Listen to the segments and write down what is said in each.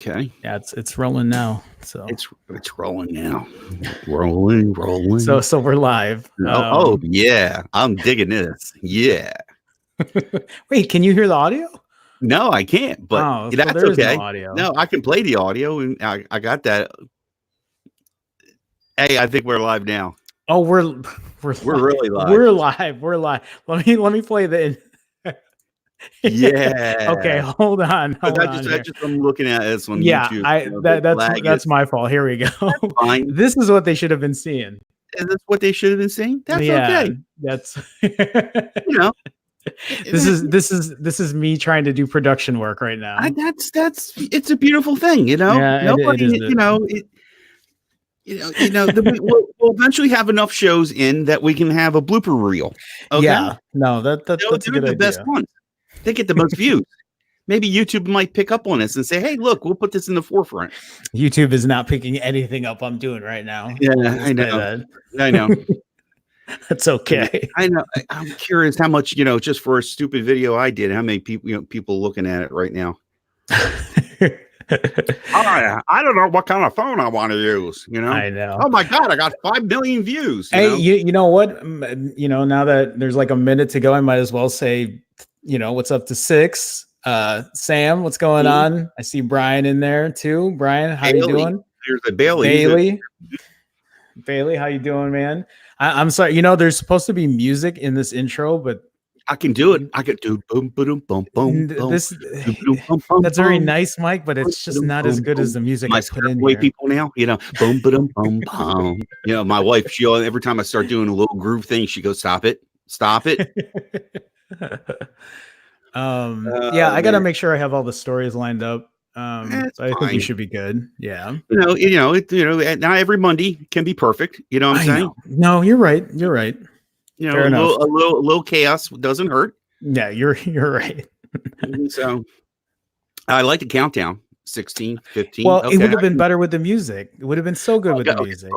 Okay. Yeah, it's rolling now. So It's rolling now. Rolling. so we're live. Oh yeah. I'm digging this. Yeah. Wait, can you hear the audio? No, I can't, but Oh, so that's there is no okay. audio. No, I can play the audio and I got that. Hey, I think we're live now. Oh, we're really live. We're live. We're live. Let me play the Yeah. Okay, hold on. I'm looking at this on Yeah, YouTube. that's my fault. Here we go. Fine. This is what they should have been seeing. Is this what they should have been seeing? That's okay. That's You know. This is me trying to do production work right now. It's a beautiful thing, you know. Yeah, Nobody, we'll eventually have enough shows in that we can have a blooper reel. Okay? Yeah, no, that's a good idea. Best ones. They get the most views. Maybe YouTube might pick up on this and say, "Hey, look, we'll put this in the forefront." YouTube is not picking anything up I'm doing right now. Yeah, I know. I know. That's okay. I know. I'm curious how much, just for a stupid video I did, how many people looking at it right now. I don't know what kind of phone I want to use. I know. Oh my God, I got 5 million views. Hey, you know what? Now that there's like a minute to go, I might as well say, what's up to 6? Sam, what's going on? I see Brian in there too. Brian, how you doing? There's a Bailey. Bailey, how you doing, man? I'm sorry. There's supposed to be music in this intro, but I can do it. I could do boom, boom, boom, boom. That's very nice, Mike, but it's just not as good as the music I put in here. People now, boom, boom, boom, boom. My wife, every time I start doing a little groove thing, she goes, "Stop it, stop it." Yeah, I gotta make sure I have all the stories lined up. I think you should be good. Yeah. Not every Monday can be perfect. You know what I'm saying? No, you're right. You're right. A little chaos doesn't hurt. Yeah, you're right. So I like the countdown. 16, 15. Well, it would have been better with the music. It would have been so good with the music.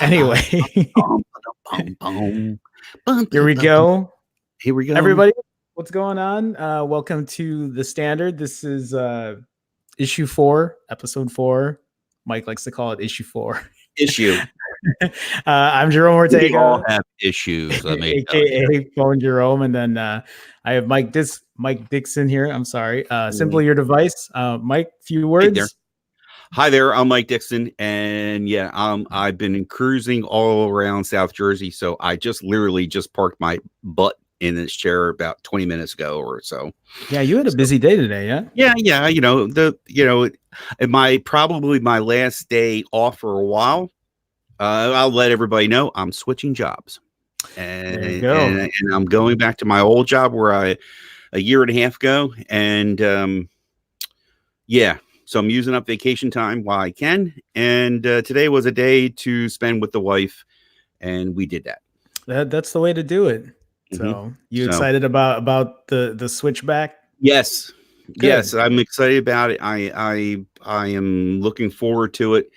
Anyway. Here we go. Everybody, what's going on? Welcome to The Standard. This is issue 4, episode 4. Mike likes to call it issue 4. Issue. I'm Jerome Ortega. We all have issues, aka Phone Jerome, and then I have Mike Dixon here. I'm sorry. Simply Your Device. Mike, few words. Hi there. I'm Mike Dixon, and I've been cruising all around South Jersey, so I literally just parked my butt in this chair about 20 minutes ago or so. Yeah, you had a busy day today, yeah? Yeah. Probably my last day off for a while. I'll let everybody know I'm switching jobs, and I'm going back to my old job where a year and a half ago, and so I'm using up vacation time while I can, and today was a day to spend with the wife, and we did that. That's the way to do it. So excited about the switchback? Yes. Good. Yes, I'm excited about it. I am looking forward to it.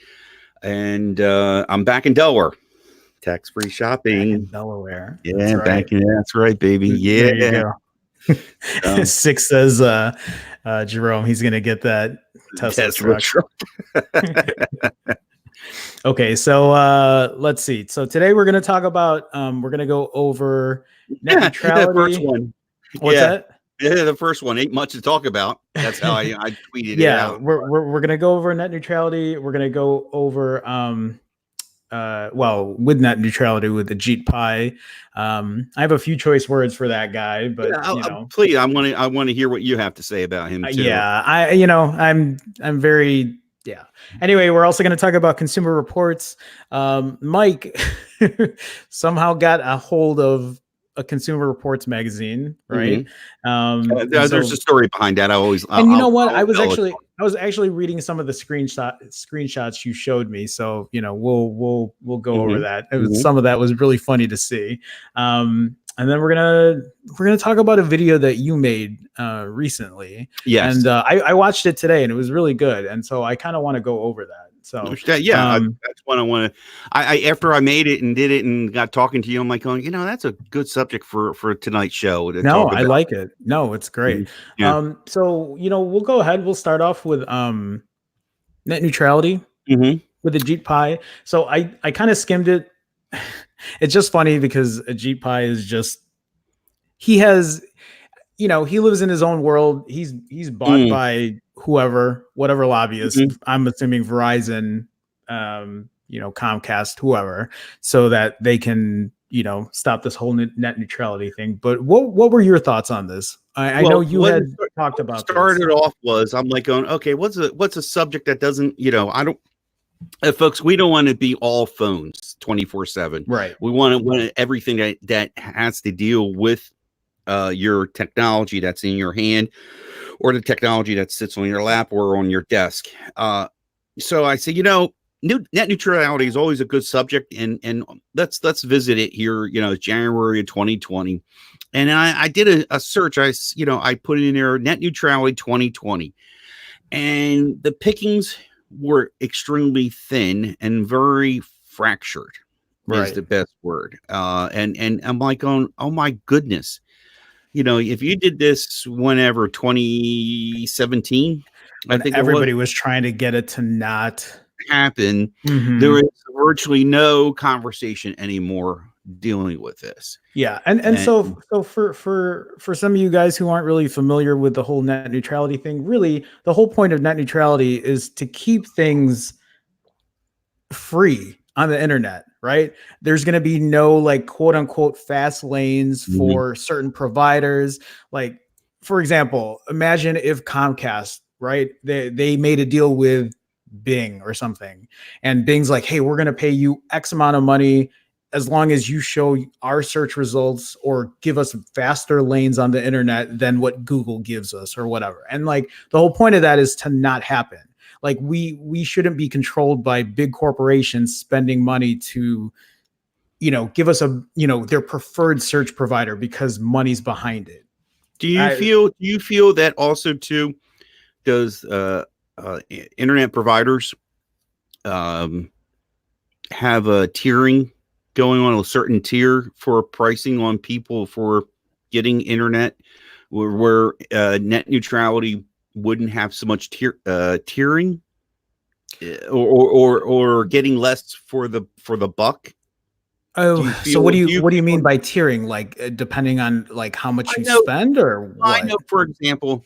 And I'm back in Delaware. Tax-free shopping. Back in Delaware. Yeah, that's right, baby. Yeah. 6 says Jerome, he's gonna get that Tesla truck. Okay, so let's see. So today we're gonna talk about we're gonna go over net neutrality. The first one. What's that? Yeah, the first one ain't much to talk about. That's how I tweeted it out. We're gonna go over net neutrality. We're gonna go over with net neutrality with Ajit Pai. I have a few choice words for that guy, but please, I want to hear what you have to say about him too. I'm very. Yeah. Anyway, we're also going to talk about Consumer Reports. Mike somehow got a hold of a Consumer Reports magazine, right? There's a story behind that. I was actually reading some of the screenshots you showed me, so we'll go over that. Some of that was really funny to see. And then we're gonna talk about a video that you made recently. Yes. And I watched it today, and it was really good. And so I kind of want to go over that. So that's what I want to. I after I made it and did it and got talking to you, I'm like going, that's a good subject for tonight's show. To talk about. I like it. No, it's great. Mm-hmm. Yeah. So we'll go ahead. We'll start off with net neutrality with Ajit Pai. So I kind of skimmed it. It's just funny because Ajit Pai is just, he has, he lives in his own world. He's bought by whatever lobbyist. I'm assuming Verizon, Comcast, whoever, so that they can, stop this whole net neutrality thing. But what were your thoughts on this? I know you had talked about started off was I'm like going, okay, what's a subject that doesn't, I don't, folks, we don't want to be all phones 24/7. Right. We want everything that has to deal with your technology that's in your hand, or the technology that sits on your lap or on your desk. So I say, net neutrality is always a good subject, and let's visit it here. It's January of 2020, and I did a search. I put in there net neutrality 2020, and the pickings were extremely thin and very fractured. Is the best word. And I'm like, oh my goodness. If you did this whenever 2017, I think everybody was trying to get it to not happen. There is virtually no conversation anymore dealing with this. Yeah. And so for some of you guys who aren't really familiar with the whole net neutrality thing, really the whole point of net neutrality is to keep things free on the internet, right? There's going to be no like quote unquote fast lanes for certain providers. Like, for example, imagine if Comcast, right? They made a deal with Bing or something, and Bing's like, hey, we're going to pay you X amount of money as long as you show our search results or give us faster lanes on the internet than what Google gives us or whatever. And like the whole point of that is to not happen. Like we shouldn't be controlled by big corporations spending money to, give us their preferred search provider because money's behind it. Do you feel that also too? Does internet providers have a tiering going on, a certain tier for pricing on people for getting internet, where net neutrality wouldn't have so much tiering, or getting less for the buck? Oh, so what do you mean by tiering? Like depending on like how much you spend, or what? I know, for example,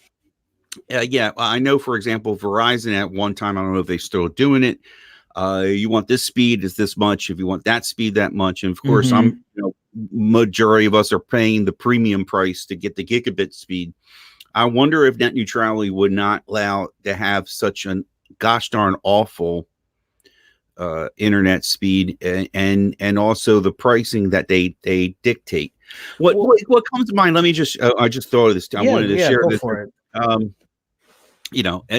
Verizon at one time, I don't know if they're still doing it. You want this speed is this much. If you want that speed, that much. And of course, majority of us are paying the premium price to get the gigabit speed. I wonder if net neutrality would not allow to have such an gosh darn awful internet speed, and also the pricing that they dictate. What comes to mind? Let me just I just thought of this. I wanted to share this. For it.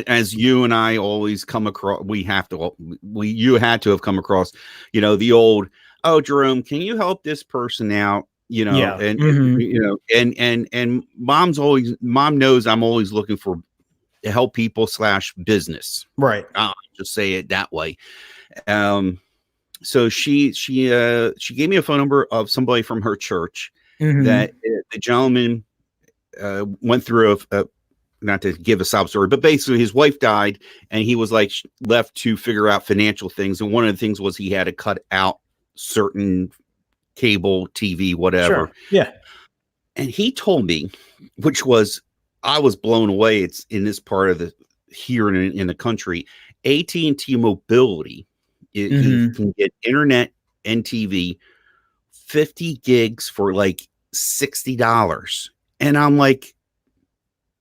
As you and I always come across, you had to have come across, the old, oh, Jerome, can you help this person out? And mom knows I'm always looking for to help people / business. Right. I'll just say it that way. So she gave me a phone number of somebody from her church that the gentleman went through not to give a sob story, but basically his wife died and he was like left to figure out financial things. And one of the things was he had to cut out certain cable TV, whatever. Sure. Yeah. And he told me, which was, I was blown away. It's in this part of here in the country, AT&T Mobility, you can get internet and TV 50 gigs for like $60. And I'm like,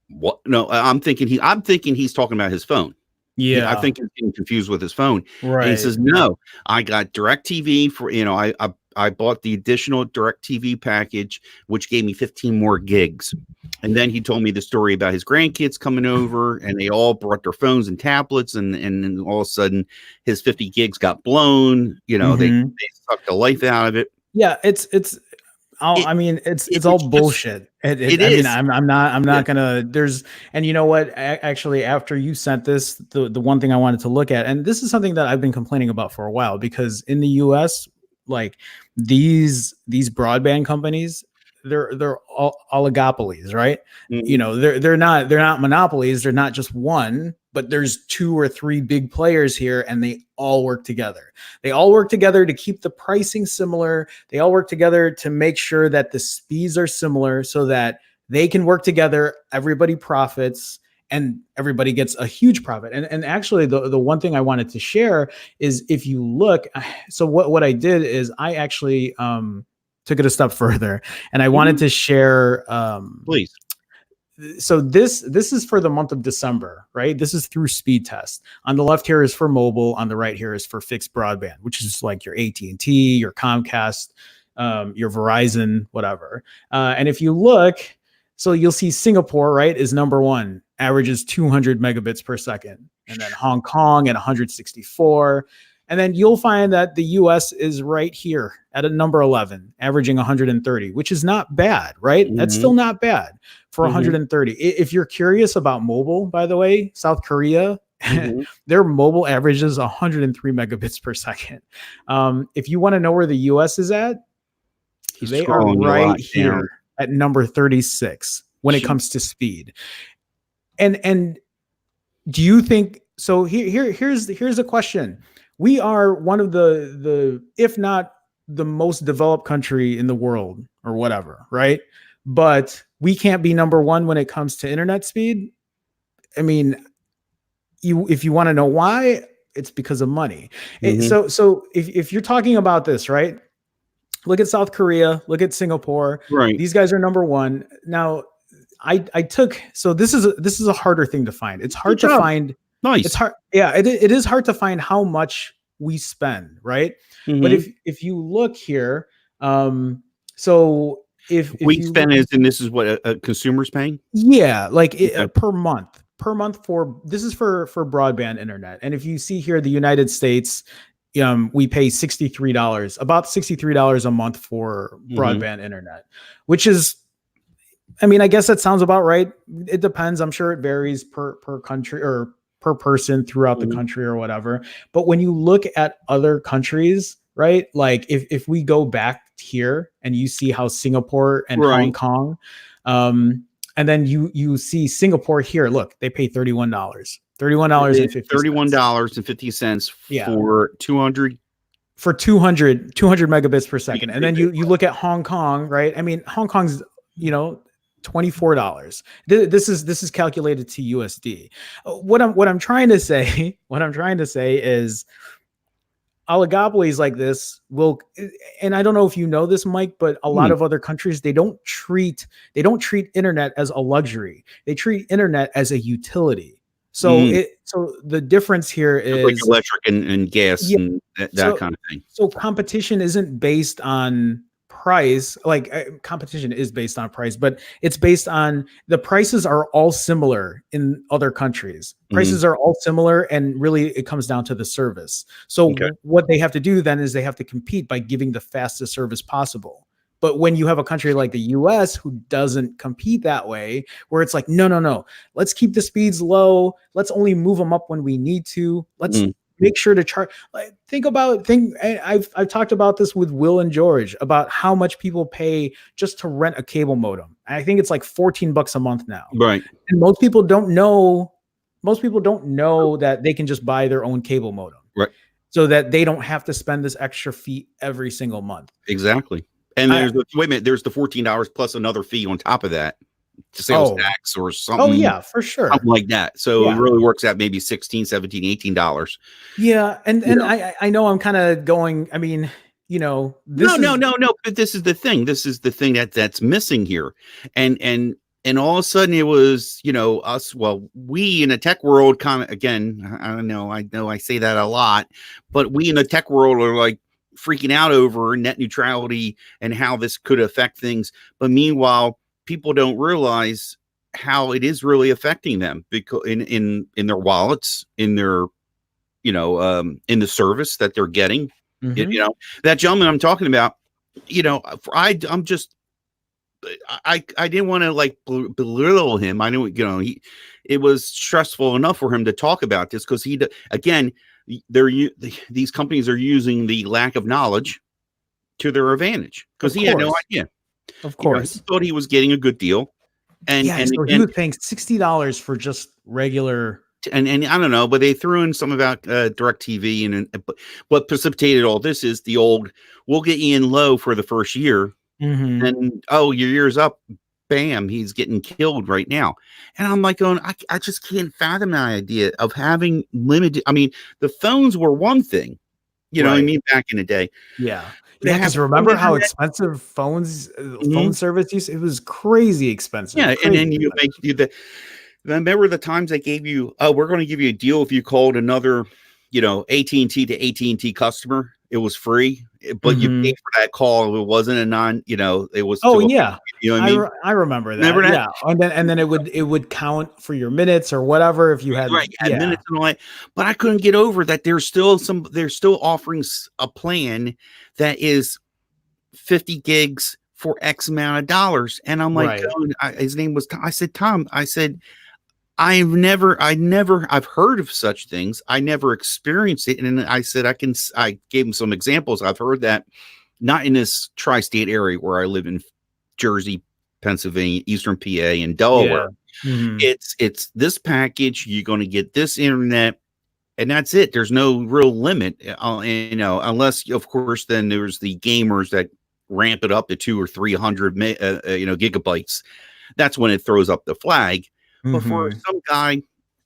what? No, I'm thinking he's talking about his phone. Yeah. I think he's getting confused with his phone. Right. And he says, no, I got DirecTV for, I bought the additional DirecTV package, which gave me 15 more gigs. And then he told me the story about his grandkids coming over and they all brought their phones and tablets. And then all of a sudden his 50 gigs got blown. They sucked the life out of it. Yeah. It's I mean, it's all bullshit. I mean, I'm not gonna. There's, and you know what? Actually, after you sent this, the one thing I wanted to look at, and this is something that I've been complaining about for a while, because in the U.S., like these broadband companies, they're all oligopolies, right? Mm-hmm. You know, they're not monopolies. They're not just one, but there's 2 or 3 big players here, and they all work together. They all work together to keep the pricing similar. They all work together to make sure that the speeds are similar so that they can work together. Everybody profits and everybody gets a huge profit. And actually the one thing I wanted to share is, if you look, so what I did is I actually took it a step further, and I wanted to share please. So this is for the month of December, right? This is through speed test. On the left here is for mobile. On the right here is for fixed broadband, which is like your AT&T, your Comcast, your Verizon, whatever. And if you look, so you'll see Singapore, right, is number 1, averages 200 megabits per second. And then Hong Kong at 164. And then you'll find that the US is right here at a number 11, averaging 130, which is not bad, right? Mm-hmm. That's still not bad for 130. If you're curious about mobile, by the way, South Korea, their mobile average is 103 megabits per second. If you want to know where the US is at, they are right here at number 36 when it comes to speed. And do you think, so here's a question. We are one of the if not the most developed country in the world or whatever, right? But we can't be number 1 when it comes to internet speed. I mean, if you want to know why, it's because of money. So if you're talking about this, right? Look at South Korea, look at Singapore. Right. These guys are number 1. Now, I took, so this is a harder thing to find. It's hard to find. Nice. It's hard. Yeah, it is hard to find how much we spend, right? But if you look here, so if we spend is, and this is what a consumer's paying? Yeah, like per month for, this is for broadband internet. And if you see here, the United States, we pay $63, about $63 a month for broadband internet, which is, I mean, I guess that sounds about right. It depends. I'm sure it varies per country or per person throughout the country or whatever. But when you look at other countries, right? Like if we go back here and you see how Singapore and Hong Kong, and then you see Singapore here, look, they pay $31.50. $31.50 for 200 megabits per second. And then you look at Hong Kong, right? I mean, Hong Kong's, $24. This is calculated to USD. What I'm trying to say is oligopolies like this will, and I don't know if you know this, Mike, but a lot of other countries, they don't treat internet as a luxury. They treat internet as a utility. So so the difference here is like electric and gas and that kind of thing. So competition isn't based on price. Like competition is based on price, but it's based on the prices are all similar in other countries. Prices are all similar, and really it comes down to the service. So what they have to do then is they have to compete by giving the fastest service possible. But when you have a country like the US who doesn't compete that way, where it's like, no, let's keep the speeds low. Let's only move them up when we need to. Let's make sure to charge. I've talked about this with Will and George about how much people pay just to rent a cable modem. I think it's like $14 a month now. Right. And most people don't know that they can just buy their own cable modem. Right. So that they don't have to spend this extra fee every single month. Exactly. And there's there's the $14 plus another fee on top of that. Sales tax or something. Oh yeah, for sure. Something like that. So it really works out maybe $16, $17, $18. Yeah. And I know I'm kind of going, I mean, no. But this is the thing. This is the thing that's missing here. And all of a sudden it was, us, well, we in the tech world again, I don't know. I know I say that a lot, but we in the tech world are like freaking out over net neutrality and how this could affect things. But meanwhile, people don't realize how it is really affecting them, because in their wallets, in their, in the service that they're getting. That gentleman I'm talking about, I'm just, I didn't want to like belittle him. I knew, it was stressful enough for him to talk about this because again, these companies are using the lack of knowledge to their advantage because he had no idea. Of course, he thought he was getting a good deal, and so again, he was paying $60 for just regular. And I don't know, but they threw in some about DirecTV, and what precipitated all this is the old, we'll get you in low for the first year. Mm-hmm. And your year's up, bam, he's getting killed right now. And I'm like going, I just can't fathom the idea of having limited. I mean, the phones were one thing, you know what I mean, back in the day. Yeah. Yeah, because remember how expensive phone service used? It was crazy expensive. Yeah, and then you make remember the times they gave you, we're going to give you a deal if you called another, AT&T to AT&T customer. It was free, but you paid for that call. It wasn't a it was. Oh yeah. You know what I mean? I remember that. Remember that? Yeah. And then it would count for your minutes or whatever if you had minutes and all that. But I couldn't get over that. They're still offering a plan that is 50 gigs for X amount of dollars. And I'm like, his name was, I said, Tom, I said, I've heard of such things. I never experienced it. And I said, I gave him some examples. I've heard that not in this tri-state area where I live in Jersey, Pennsylvania, Eastern PA, and Delaware. Yeah. Mm-hmm. It's this package. You're going to get this internet, and that's it. There's no real limit, unless of course, then there's the gamers that ramp it up to 200 or 300, gigabytes. That's when it throws up the flag. But for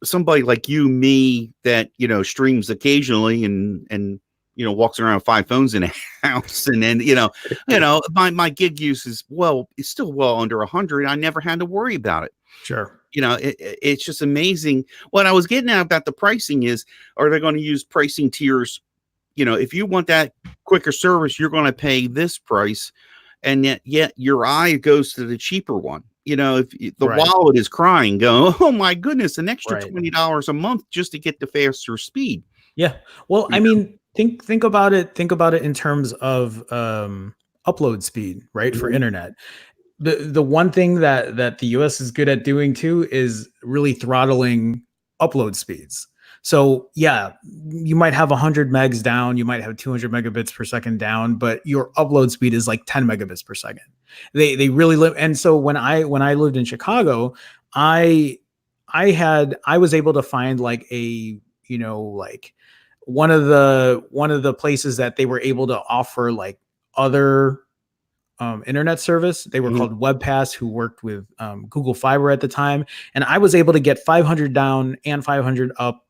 somebody like you, me, that, streams occasionally and walks around with 5 phones in a house, and then, my gig use is, it's still well under 100. I never had to worry about it. Sure. It's just amazing. What I was getting at about the pricing is, are they going to use pricing tiers? If you want that quicker service, you're going to pay this price. And yet your eye goes to the cheaper one. If the wallet is crying, go, oh my goodness, an extra $20 a month just to get the faster speed. Yeah. Well, I mean, think about it. Think about it in terms of upload speed, right? For internet. The one thing that the US is good at doing too is really throttling upload speeds. So yeah, you might have 100 megs down, you might have 200 megabits per second down, but your upload speed is like 10 megabits per second. They really live. And so when I lived in Chicago, I was able to find like a, like one of the places that they were able to offer like other internet service. They were called WebPass, who worked with Google Fiber at the time. And I was able to get 500 down and 500 up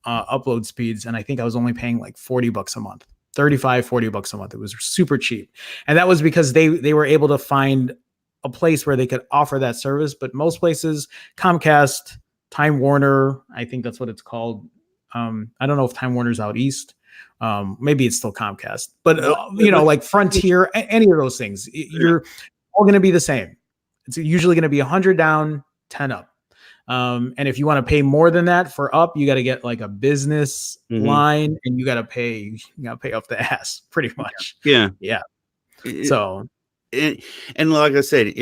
upload speeds. And I think I was only paying like $40 a month, $40 a month. It was super cheap. And that was because they were able to find a place where they could offer that service. But most places, Comcast, Time Warner, I think that's what it's called. I don't know if Time Warner's out east. Maybe it's still Comcast, but like Frontier, any of those things, you're all going to be the same. It's usually going to be 100 down, 10 up. And if you want to pay more than that for up, you got to get like a business line, and you got to pay up the ass pretty much. Yeah. So, and like I said,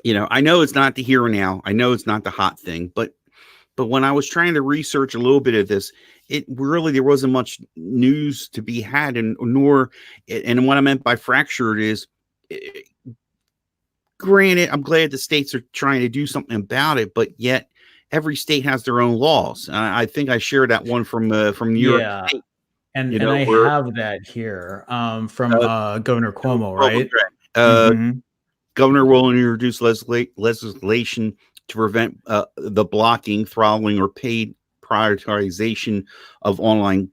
I know it's not the here and now. I know it's not the hot thing, but when I was trying to research a little bit of this, there wasn't much news to be had, and what I meant by fractured is, granted, I'm glad the states are trying to do something about it, but yet every state has their own laws. I think I shared that one from New York State. And I have that here from Governor Cuomo, right? Governor will introduce legislation to prevent the blocking, throttling, or paid prioritization of online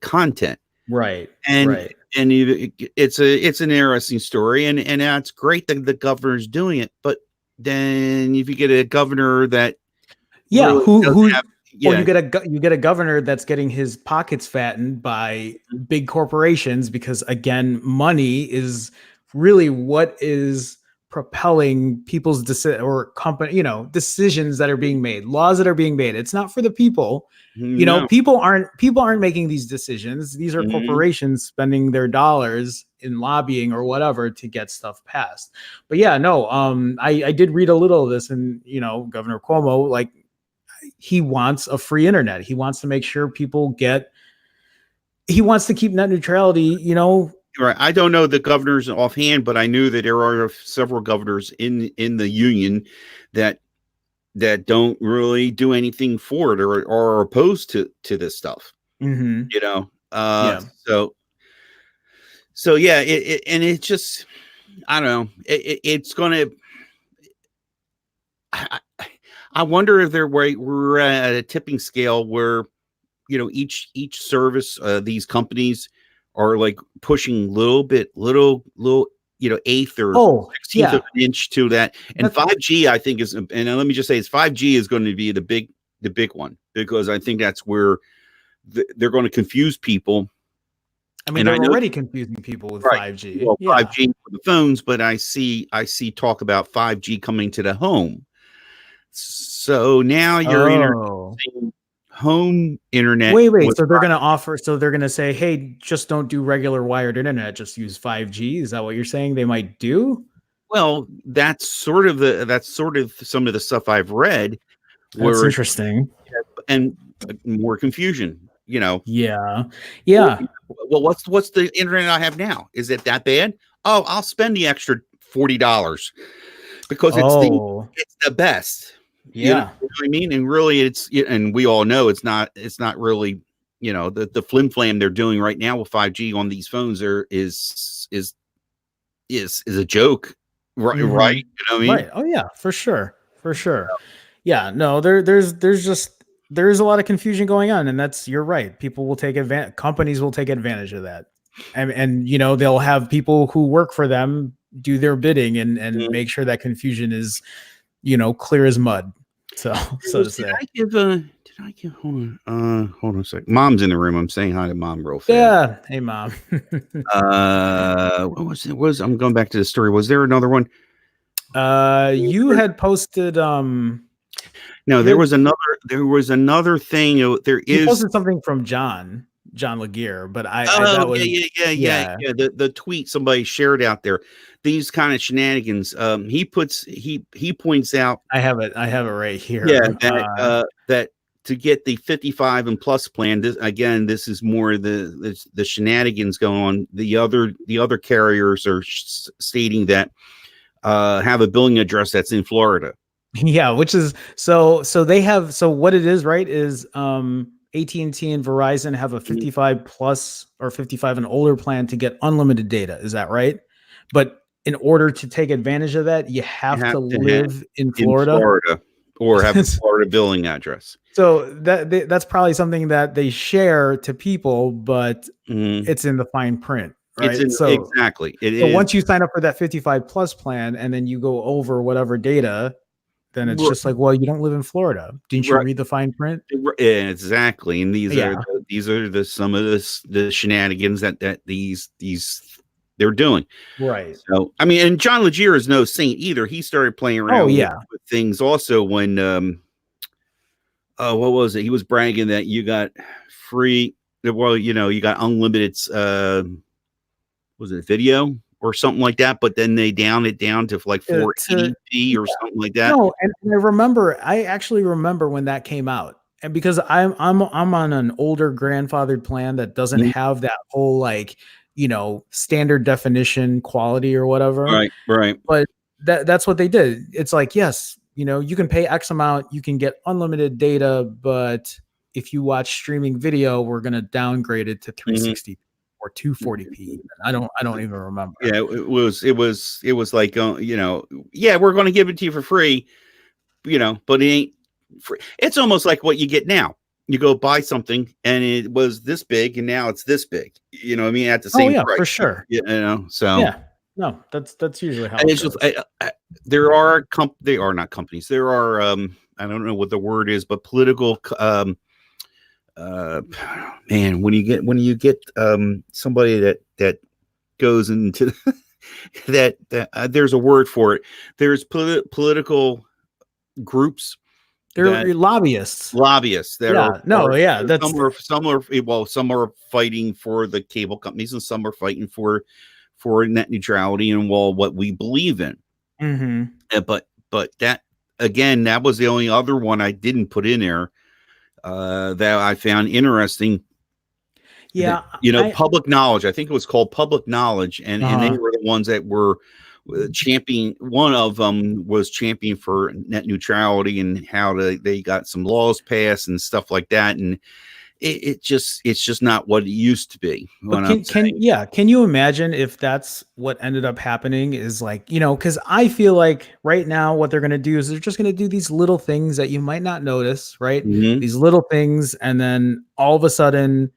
content. Right. And it's an interesting story, and that's great that the governor's doing it. But then if you get a governor that you get a governor that's getting his pockets fattened by big corporations, because again, money is really what is propelling people's decisions that are being made, laws that are being made. It's not for the people. No. People aren't making these decisions. These are corporations spending their dollars in lobbying or whatever to get stuff passed. But yeah, no, I did read a little of this, and Governor Cuomo, like, he wants a free internet. He wants to make sure people he wants to keep net neutrality, Right. I don't know the governors offhand, but I knew that there are several governors in the union that don't really do anything for it or are opposed to this stuff. Mm-hmm. So yeah, and it's just, I don't know. It's gonna. I wonder if we're at a tipping scale where, each service, these companies are like pushing little, eighth or 16th of an inch to that. And 5G, I think, is, and let me just say, 5G is going to be the big one, because I think that's where they're going to confuse people. I mean, they're already confusing people with 5G. Well, 5G for the phones, but I see talk about 5G coming to the home. So now you're home internet. Wait. So they're going to offer. So they're going to say, "Hey, just don't do regular wired internet. Just use 5G." Is that what you're saying they might do? Well, that's sort of some of the stuff I've read. That's interesting, and more confusion. Yeah. Well, what's the internet I have now? Is it that bad? Oh, I'll spend the extra $40 because it's the best. Yeah, you know what I mean. And really, and we all know it's not really, the flim flam they're doing right now with 5G on these phones is a joke, right? Mm-hmm. Right? You know what I mean? Right. Oh yeah, for sure. Yeah. No, there's a lot of confusion going on, and you're right. People will take advantage. Companies will take advantage of that, and they'll have people who work for them do their bidding and make sure that confusion is, clear as mud. So to say. Did I give? Hold on a sec. Mom's in the room. I'm saying hi to Mom real fast. Yeah. Hey, Mom. What was it? I'm going back to the story. Was there another one? You had posted. No, there was another thing. You posted something from John Laguerre, but the tweet somebody shared out there. These kind of shenanigans. He points out. I have it right here. Yeah, that to get the 55 and plus plan. This is more the shenanigans going on. The other carriers are stating that have a billing address that's in Florida. Yeah, which is so they have, so what it is, right, is AT&T and Verizon have a 55 plus or 55 and older plan to get unlimited data. Is that right? But in order to take advantage of that, you have to live in Florida or have a Florida billing address. So that's probably something that they share to people, but it's in the fine print. Right. Exactly. So once you sign up for that 55 plus plan and then you go over whatever data, then it's just like, well, you don't live in Florida. Didn't you read the fine print? Exactly. And these are some of the shenanigans that these they're doing. Right. So, I mean, and John Laguerre is no saint either. He started playing around with things also when, what was it? He was bragging that you got free, well, you got unlimited, was it video or something like that? But then they downed it down to like 480p or something like that. No, and I actually remember when that came out. And because I'm on an older grandfathered plan that doesn't have that whole like, standard definition quality or whatever. Right. But that's what they did. It's like, yes, you can pay X amount, you can get unlimited data, but if you watch streaming video, we're going to downgrade it to 360 or 240p. I don't even remember. Yeah, it was like, we're going to give it to you for free, but it ain't free. It's almost like what you get now. You go buy something and it was this big and now it's this big. You know what I mean? At the same price. For sure. So yeah. No, that's usually how and it's just they are not companies. There are I don't know what the word is, but political man, when you get somebody that goes into that there's a word for it. There's political groups. They're lobbyists that are some are fighting for the cable companies, and some are fighting for net neutrality and what we believe in. But that, again, that was the only other one I didn't put in there that I found interesting. Yeah, public knowledge. I think it was called Public Knowledge, and they were the ones that were champion. One of them was champion for net neutrality and how they got some laws passed and stuff like that. And it's just not what it used to be. Can you imagine if that's what ended up happening? Is like, because I feel like right now what they're going to do is they're just going to do these little things that you might not notice, right? These little things, and then all of a sudden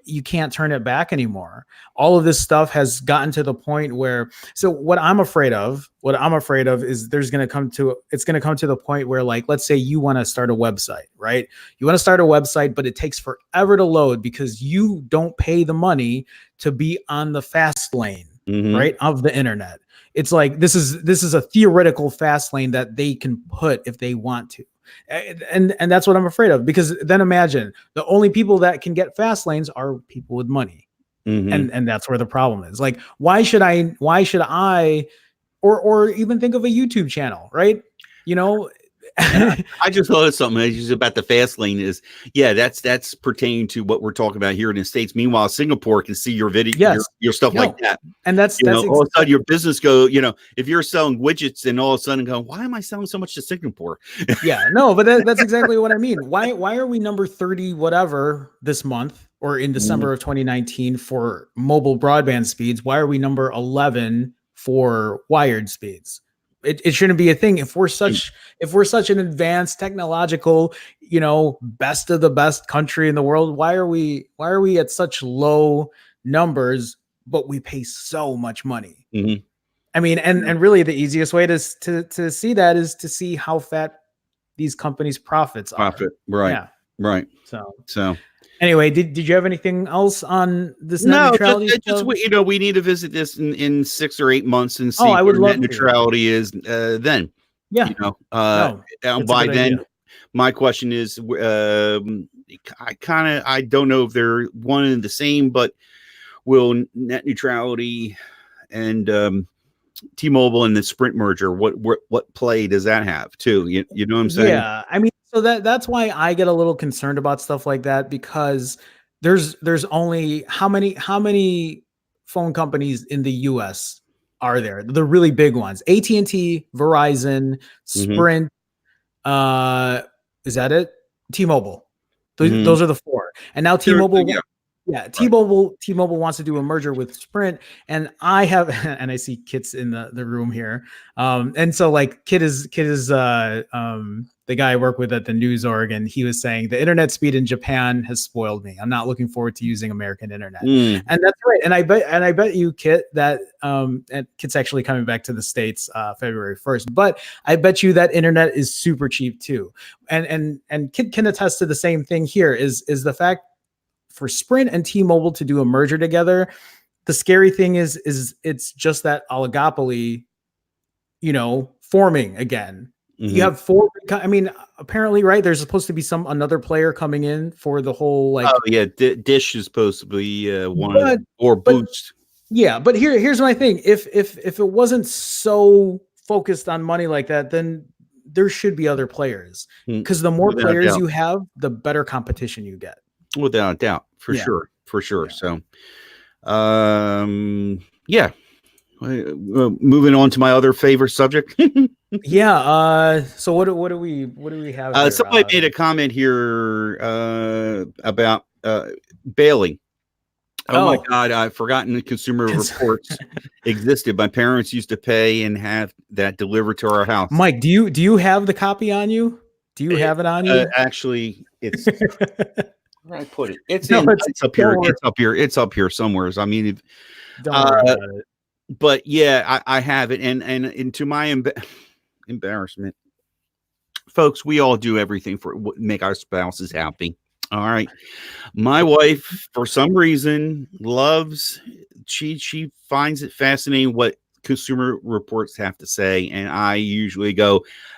you can't turn it back anymore. All of this stuff has gotten to the point where, so what I'm afraid of is it's going to come to the point where, like, let's say you want to start a website, right? You want to start a website, but it takes forever to load because you don't pay the money to be on the fast lane, right, of the internet. It's like, this is a theoretical fast lane that they can put if they want to. And that's what I'm afraid of, because then imagine the only people that can get fast lanes are people with money. And that's where the problem is. Like, why should I, or even think of a YouTube channel, right? I just thought of something about the fast lane is, that's pertaining to what we're talking about here in the States. Meanwhile, Singapore can see your video, your stuff like that. And that's all of a sudden your business go, if you're selling widgets and all of a sudden go, why am I selling so much to Singapore? But that's exactly what I mean. Why are we number 30, whatever, this month or in December of 2019 for mobile broadband speeds? Why are we number 11 for wired speeds? It shouldn't be a thing. If we're such an advanced technological, best of the best country in the world, why are we at such low numbers, but we pay so much money? I mean, and really the easiest way to see that is to see how fat these companies' profits are. Right. Yeah. Right. So anyway, did you have anything else on this net neutrality? Just we need to visit this in 6 or 8 months and see where net neutrality is then. Yeah. By then, my question is, I don't know if they're one and the same, but will net neutrality and T-Mobile and the Sprint merger, what play does that have too? You know what I'm saying? Yeah, I mean, so that's why I get a little concerned about stuff like that, because there's only how many phone companies in the US are there? The really big ones: AT&T, Verizon, Sprint. Is that it? T-Mobile. Those are the four. And now T-Mobile. T-Mobile wants to do a merger with Sprint, and I see Kit's in the room here. And so, like, Kit is the guy I work with at the news org, and he was saying the internet speed in Japan has spoiled me. I'm not looking forward to using American internet. And that's right. And I bet you, Kit, that and Kit's actually coming back to the States February 1st, but I bet you that internet is super cheap too. And Kit can attest to the same thing here, is the fact for Sprint and T-Mobile to do a merger together. The scary thing is it's just that oligopoly, forming again. You have four. I mean, apparently, right? There's supposed to be another player coming in for the whole, like. Oh yeah, Dish is supposed to be one or Boost. Yeah, but here's my thing. If it wasn't so focused on money like that, then there should be other players, because the more players you have, the better competition you get. Without a doubt, for sure. So, moving on to my other favorite subject. So what do we have? Somebody made a comment here about bailing. Oh my God, I've forgotten the Consumer Reports existed. My parents used to pay and have that delivered to our house. Mike, do you have the copy on you? Do you have it on you? Actually, it's. Where I put it? It's up here. It's up here somewhere. I mean, don't worry about it. But yeah, I have it, and to my embarrassment, folks, we all do everything for make our spouses happy. All right, my wife, for some reason, loves. She finds it fascinating what Consumer Reports have to say, and I usually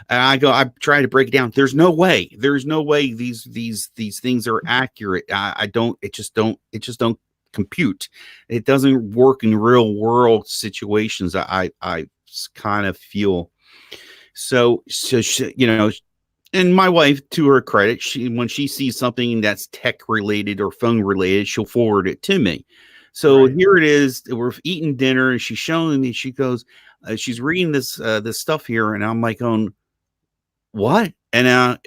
I try to break it down. There's no way these things are accurate. It just don't compute. It doesn't work in real world situations. I kind of feel so she, and my wife, to her credit, when she sees something that's tech related or phone related, she'll forward it to me. So here it is. We're eating dinner, and she's showing me. She goes, she's reading this stuff here, and I'm like, going, what? And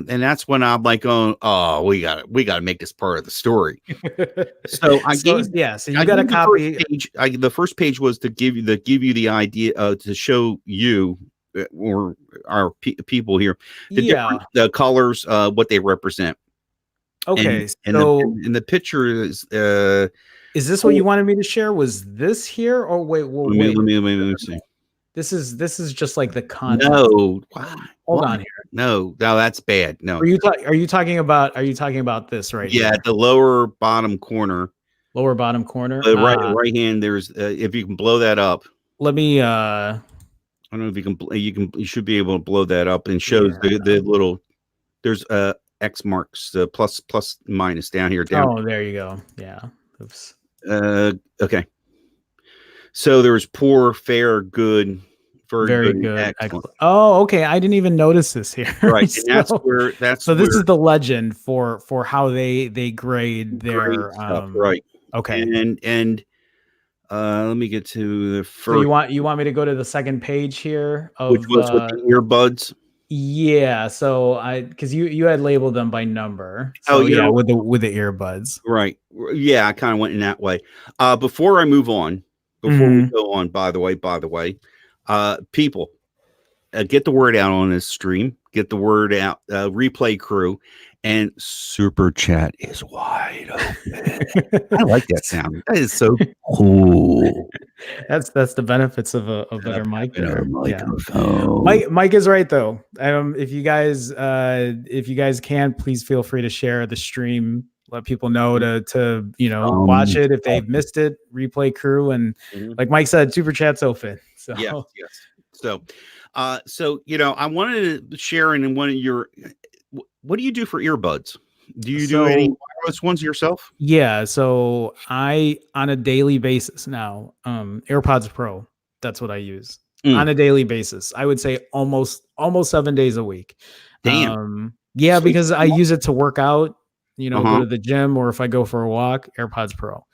that's when I'm like, oh, we got to make this part of the story. So so you got a copy. The first page was to give you the idea to show you or our people here the colors, what they represent. Okay, and the picture is this what you wanted me to share? Was this here or wait? Let me see. This is just like the content. No, hold on here. No, that's bad. No. Are you talking about this right? Yeah, here? at the lower bottom corner. Right hand. There's if you can blow that up. Let me. I don't know if you should be able to blow that up and shows the little. There's X marks the plus minus down here. Oh, there you go. Yeah. Oops. Okay. So there's poor, fair, good, very good, excellent. Oh, okay. I didn't even notice this here. Right. So, this is the legend for how they grade their stuff, right. Okay. And let me get to the first. So you want me to go to the second page here of which was with the earbuds? Yeah. So because you had labeled them by number. So with the earbuds. Right. Yeah, I kind of went in that way. Before I move on, we go on, by the way, people, get the word out on this stream. Get the word out. Replay crew. And Super Chat is wide open. I like that sound. That is so cool. That's the benefits of a better mic. Yeah. Mike is right though. If you guys can, please feel free to share the stream. Let people know to watch it if they've missed it. Replay crew, and like Mike said, Super Chat's open. So yes. So I wanted to share in one of your. What do you do for earbuds? Do you do any wireless ones yourself? Yeah. So I, on a daily basis now, AirPods Pro, that's what I use on a daily basis. I would say almost 7 days a week. Damn. Yeah, because I use it to work out, go to the gym, or if I go for a walk, AirPods Pro.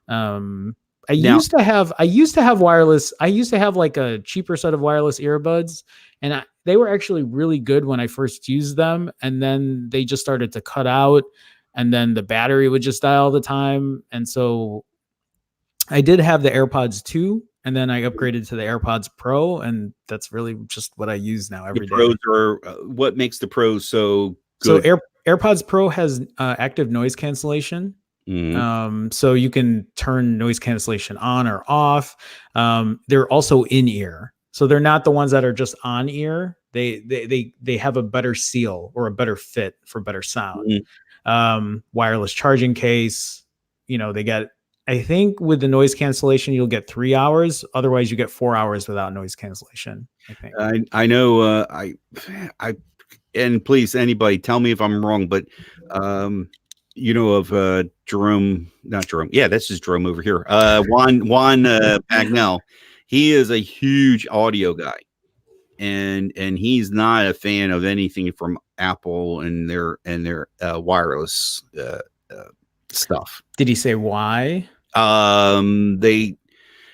I used to have wireless. I used to have like a cheaper set of wireless earbuds, and they were actually really good when I first used them. And then they just started to cut out, and then the battery would just die all the time. And so I did have the AirPods 2, and then I upgraded to the AirPods Pro, and that's really just what I use now every day. Pros are what makes the Pros so good? So AirPods Pro has active noise cancellation. So you can turn noise cancellation on or off. They're also in ear, so they're not the ones that are just on ear. They have a better seal or a better fit for better sound. Wireless charging case. They get. I think with the noise cancellation, you'll get 3 hours. Otherwise, you get 4 hours without noise cancellation. I think. I know. And please, anybody, tell me if I'm wrong, but of Jerome, not Jerome. Yeah, this is Jerome over here. Juan Bagnell. He is a huge audio guy, and he's not a fan of anything from Apple and their wireless stuff. Did he say why?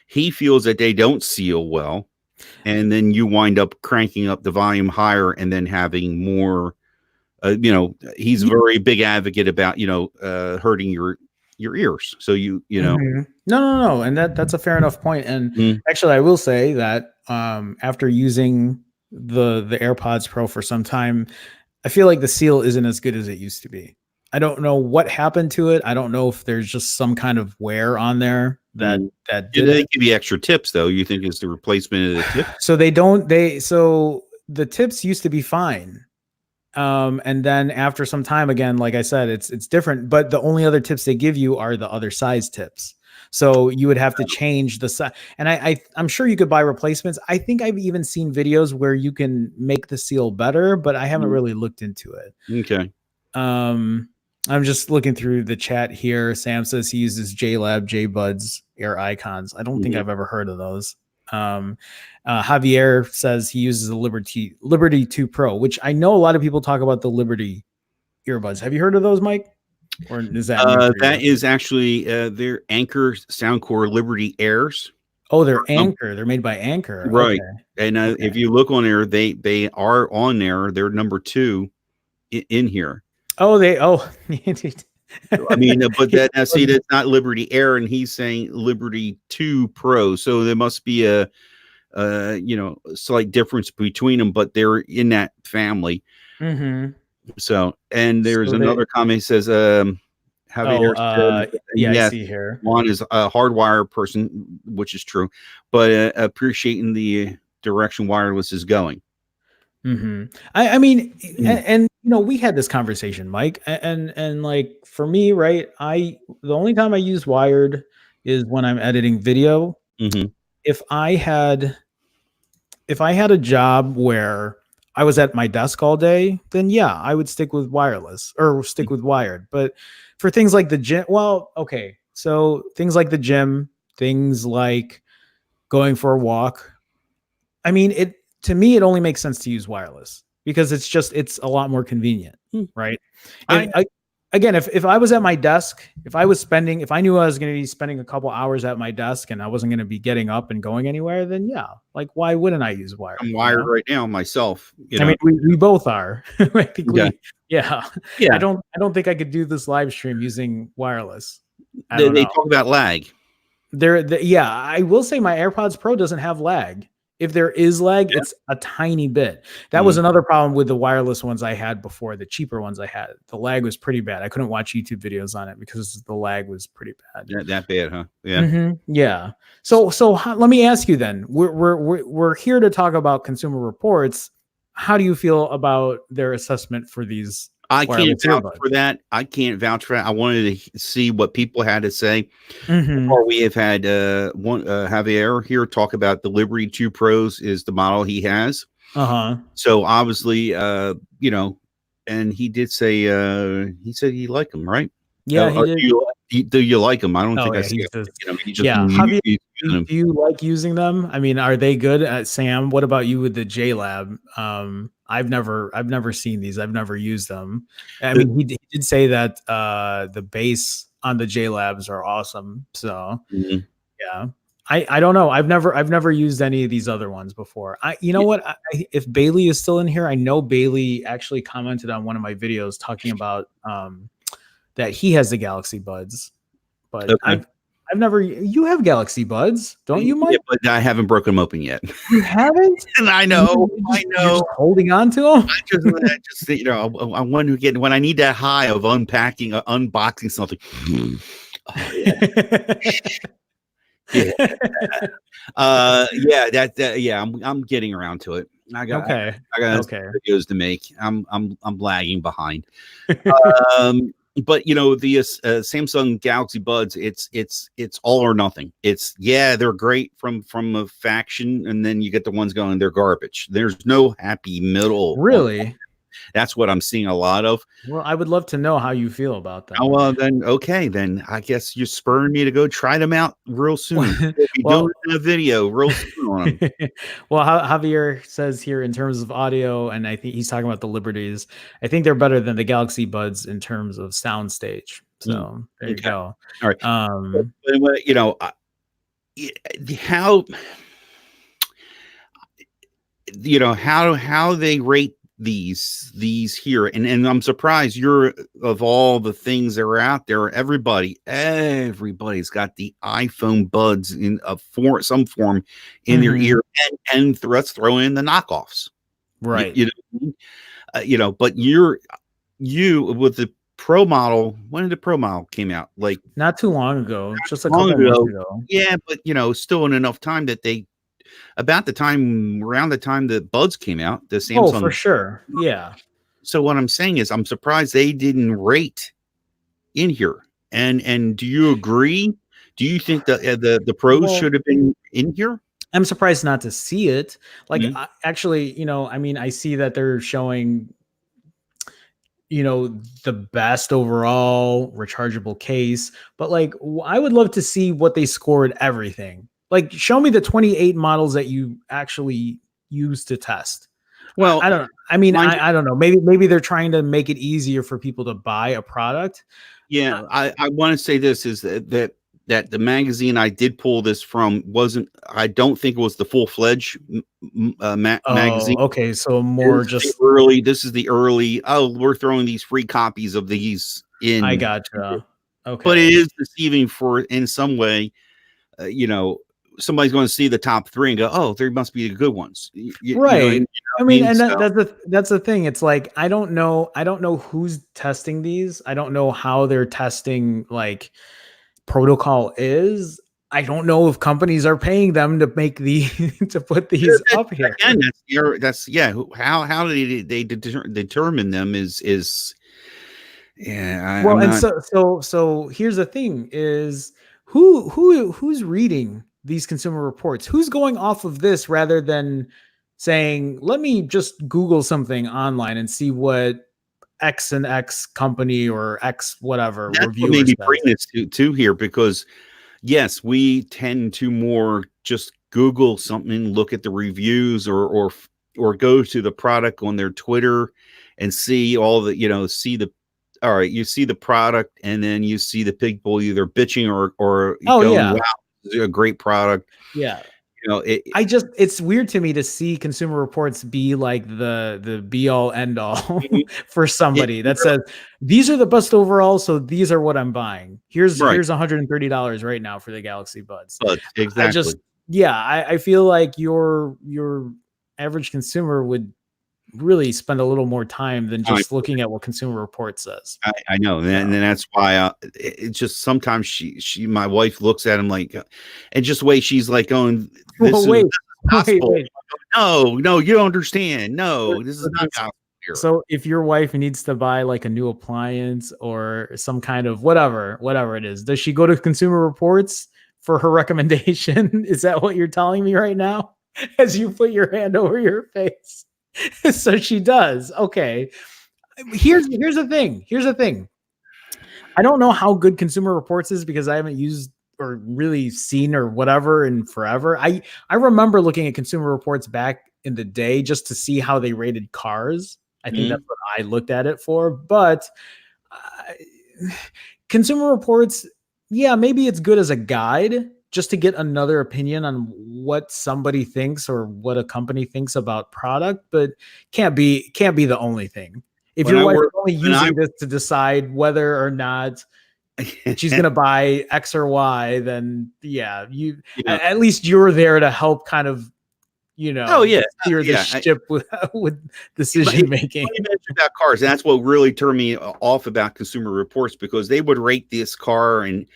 He feels that they don't seal well, and then you wind up cranking up the volume higher and then having more. He's a very big advocate about hurting your ears. So No, and that's a fair enough point. And actually, I will say that after using the AirPods Pro for some time, I feel like the seal isn't as good as it used to be. I don't know what happened to it. I don't know if there's just some kind of wear on there that did they give you extra tips though. You think it's the replacement of the tip? So the tips used to be fine. And then after some time, again, like I said, it's different, but the only other tips they give you are the other size tips. So you would have to change the size. And I'm sure you could buy replacements. I think I've even seen videos where you can make the seal better, but I haven't really looked into it. Okay. I'm just looking through the chat here. Sam says he uses JLab JBuds Air Icons. I don't think I've ever heard of those. Javier says he uses the Liberty 2 Pro, which I know a lot of people talk about the Liberty earbuds. Have you heard of those, Mike? Or is that that is actually their Anchor Soundcore Liberty Airs. Oh, they're Anchor. They're made by Anchor. Right. Okay. And if you look on there, they are on there. They're number 2 in here. Oh, I mean, but see, that's not Liberty Air, and he's saying Liberty 2 Pro. So there must be a slight difference between them, but they're in that family. Mm-hmm. So, and there's another comment. He says, I see here. Juan is a hardwire person, which is true, but appreciating the direction wireless is going. Mm-hmm. I mean, and we had this conversation, Mike, and like for me, right? The only time I use wired is when I'm editing video. Mm-hmm. If I had a job where I was at my desk all day, then yeah, I would stick with wireless or stick with wired. But for things like the gym, so things like the gym, things like going for a walk, I mean, to me, it only makes sense to use wireless because it's a lot more convenient, right? Again, if I was at my desk, if I knew I was going to be spending a couple hours at my desk and I wasn't going to be getting up and going anywhere, then yeah, like why wouldn't I use wired? I'm wired right now myself. I mean, we both are. I think yeah. I don't think I could do this live stream using wireless. They talk about lag. I will say my AirPods Pro doesn't have lag. If there is lag, it's a tiny bit. That was another problem with the wireless ones I had before, the cheaper ones I had. The lag was pretty bad. I couldn't watch YouTube videos on it because the lag was pretty bad. That bad, huh? Yeah. Mm-hmm. Yeah. So let me ask you then. We're here to talk about Consumer Reports. How do you feel about their assessment for these? I can't vouch for that. I wanted to see what people had to say. Or we have had Javier here talk about the Liberty 2 Pros is the model he has. So obviously, and he did say he said he liked them, right? Yeah, he did. Do you like them? I don't think I see it. Javier, do you like using them? I mean, are they good? Sam, what about you with the JLab? I've never seen these. I've never used them. I mean, he did say that the bass on the JLabs are awesome. So yeah, I don't know. I've never used any of these other ones before. What? If Bailey is still in here, I know Bailey actually commented on one of my videos talking about that he has the Galaxy Buds, but okay. I've never. You have Galaxy Buds, don't you, Mike? Yeah, but I haven't broken them open yet. You haven't? And I know. You're just holding on to them. I just I want to get when I need that high of unpacking, unboxing something. Oh, yeah. I'm getting around to it. I got videos to make. I'm lagging behind. But the Samsung Galaxy Buds, it's all or nothing. They're great from a faction, and then you get the ones going, they're garbage. There's no happy middle. Really? That's what I'm seeing a lot of. Well, I would love to know how you feel about that. Oh, well, then I guess you're spurring me to go try them out real soon. We'll be doing a video real soon on them. Well, Javier says here in terms of audio, and I think he's talking about the Liberties. I think they're better than the Galaxy Buds in terms of sound stage. So there you go. All right. How they rate these here, and I'm surprised you're of all the things that are out there, everybody's got the iPhone buds in some form in their ear, and let's throw in the knockoffs, right? But you with the Pro model. When did the Pro model came out? Like not too long ago, just a couple months ago. Yeah, but still in enough time that around the time the Buds came out, the Samsung. Oh, for sure. Yeah. So what I'm saying is I'm surprised they didn't rate in here. And do you agree? Do you think that the pros should have been in here? I'm surprised not to see it. Like, actually, I mean, I see that they're showing, the best overall rechargeable case, but like, I would love to see what they scored everything. Like, show me the 28 models that you actually used to test. Well, I don't know. I mean, I don't know. Maybe they're trying to make it easier for people to buy a product. Yeah, I want to say this is that the magazine I did pull this from I don't think it was the full-fledged magazine. Okay, so more just early. This is the early. Oh, we're throwing these free copies of these in. I gotcha. Okay, but it is deceiving for in some way. Somebody's going to see the top 3 and go, "Oh, there must be the good ones." Right. I mean, and that's the thing. It's like I don't know who's testing these. I don't know how they're testing. Like, protocol is. I don't know if companies are paying them to make to put these up here. Again, that's how do they determine them is yeah. Well, and so here's the thing: is who's reading these consumer reports? Who's going off of this rather than saying, "Let me just Google something online and see what X and X company or X whatever reviewer." Maybe bring this to here because yes, we tend to more just Google something, look at the reviews, or go to the product on their Twitter and see all the all right, you see the product and then you see the people either bitching or wow, this is a great product. Yeah. It's weird to me to see Consumer Reports be like the be all end all for somebody that says these are the best overall, so these are what I'm buying. Here's $130 right now for the Galaxy Buds. Exactly. I feel like your average consumer would really spend a little more time than just looking at what Consumer Reports says. I know, and that's why it's just sometimes my wife looks at him like, and just the way she's like going, this is gospel. Wait. No, you don't understand. No, this is not gospel here. So if your wife needs to buy like a new appliance or some kind of whatever it is, does she go to Consumer Reports for her recommendation? Is that what you're telling me right now? As you put your hand over your face. So she does. Okay. Here's the thing. I don't know how good Consumer Reports is because I haven't used or really seen or whatever in forever. I remember looking at Consumer Reports back in the day just to see how they rated cars. I think that's what I looked at it for. But Consumer Reports, maybe it's good as a guide just to get another opinion on what somebody thinks or what a company thinks about product, but can't be the only thing. If your wife is only using this to decide whether or not she's going to buy X or Y, then at least you're there to help kind of, steer the ship with decision making. You mentioned about cars, and that's what really turned me off about Consumer Reports, because they would rate this car and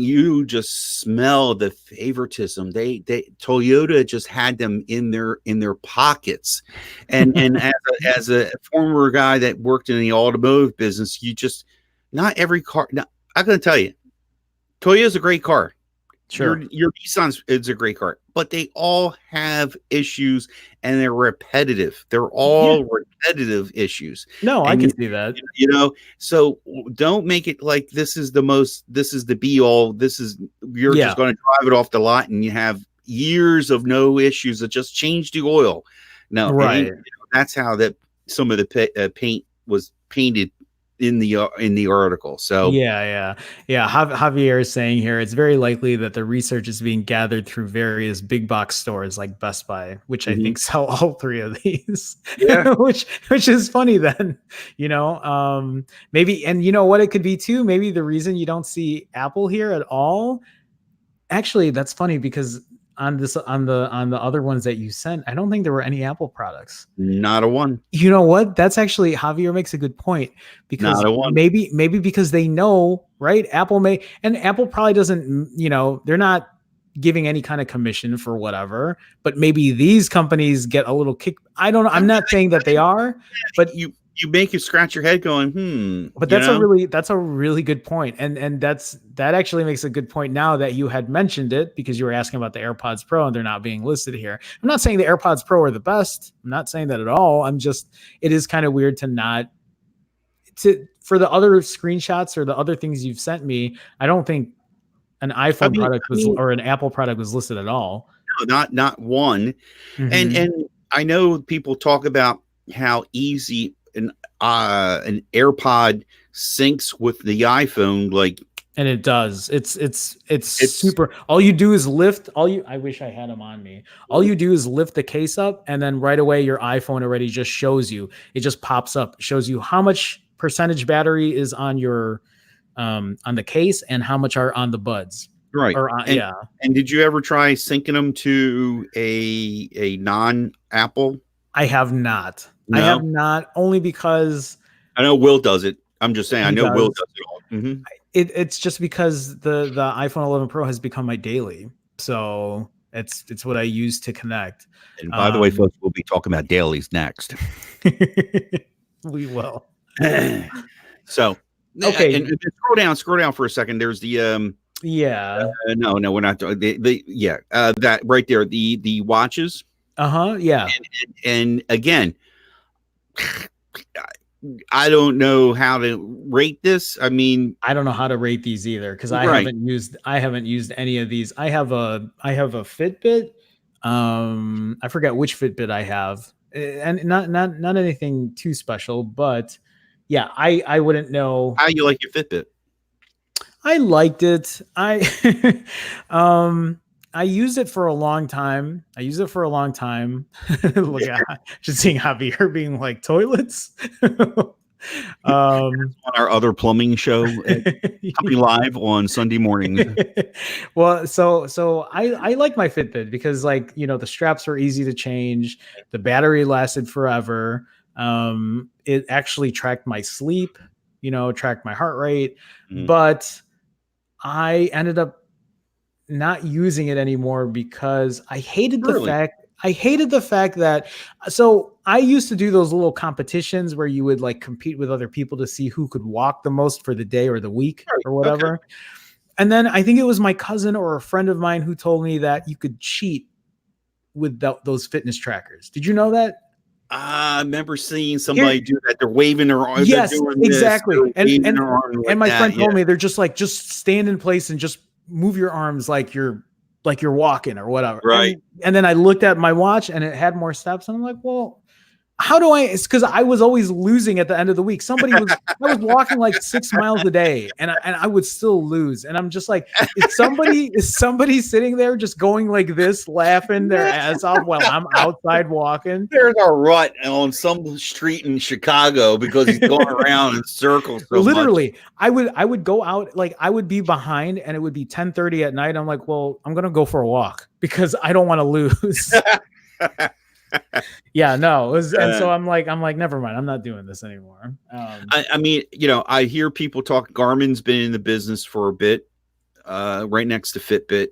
you just smell the favoritism. They Toyota just had them in their pockets. And as a former guy that worked in the automotive business, not every car. Now, I'm going to tell you, Toyota's a great car. Sure. Your Nissan is a great car, but they all have issues and they're repetitive. They're all repetitive issues. No, I can see that. So don't make it like this is the be all. You're just going to drive it off the lot and you have years of no issues that just change the oil. No, right. That's how some of the paint was painted in the article. So Javier is saying here it's very likely that the research is being gathered through various big box stores like Best Buy, which I think sell all 3 of these. which is funny then, maybe. And you know what it could be too, maybe the reason you don't see Apple here at all, actually that's funny because on the other ones that you sent, I don't think there were any Apple products. Not a one. You know what? That's actually, Javier makes a good point, because not a one. Maybe because they know, right? Apple probably doesn't, they're not giving any kind of commission for whatever, but maybe these companies get a little kick. I don't know. I'm not saying that they are, but you you make you scratch your head going, But that's a really good point. And that actually makes a good point now that you had mentioned it, because you were asking about the AirPods Pro and they're not being listed here. I'm not saying the AirPods Pro are the best. I'm not saying that at all. It is kind of weird for the other screenshots or the other things you've sent me. I don't think an iPhone product or an Apple product was listed at all. No, not one. Mm-hmm. And I know people talk about how easy an AirPod syncs with the iPhone, like, and it does. It's super. All you do is lift. I wish I had them on me. All you do is lift the case up, and then right away your iPhone already just shows you. It just pops up, shows you how much percentage battery is on your on the case and how much are on the buds. Right. And did you ever try syncing them to a non-Apple? I have not. No? I have not, only because I know Will does it. I'm just saying, Will does it all. Mm-hmm. It's just because the iPhone 11 Pro has become my daily. So it's what I use to connect. And by the way, folks, we'll be talking about dailies next. We will. So, okay. And scroll down for a second. There's the, no, we're not. That right there, the watches. Yeah. And again, I don't know how to rate this. I mean, I don't know how to rate these either, because I haven't used any of these. I have a Fitbit. I forget which Fitbit I have, and not anything too special, but yeah, I wouldn't know. How you like your Fitbit? I liked it. I used it for a long time. Look at just seeing Javier being like, toilets. On our other plumbing show coming live on Sunday mornings. Well, so I like my Fitbit because, like, the straps were easy to change. The battery lasted forever. It actually tracked my sleep, tracked my heart rate, but I ended up not using it anymore because I hated the fact that, so I used to do those little competitions where you would like compete with other people to see who could walk the most for the day or the week or whatever. Okay. And then I think it was my cousin or a friend of mine who told me that you could cheat with those fitness trackers. Did you know that? I remember seeing somebody do that. They're waving their arms. Yes, exactly. And my friend told me they're just stand in place and just move your arms like you're walking or whatever. Right. And then I looked at my watch and it had more steps. And I'm like, well, how do it's because I was always losing at the end of the week. I was walking like 6 miles a day and I would still lose. And I'm just like, is somebody sitting there just going like this, laughing their ass off while I'm outside walking? There's a rut on some street in Chicago because he's going around in circles. So literally, much. I would go out, like I would be behind and it would be 10:30 at night. I'm like, well, I'm going to go for a walk because I don't want to lose. Yeah, no. And so I'm like, never mind. I'm not doing this anymore. I mean, I hear people talk. Garmin's been in the business for a bit, right next to Fitbit.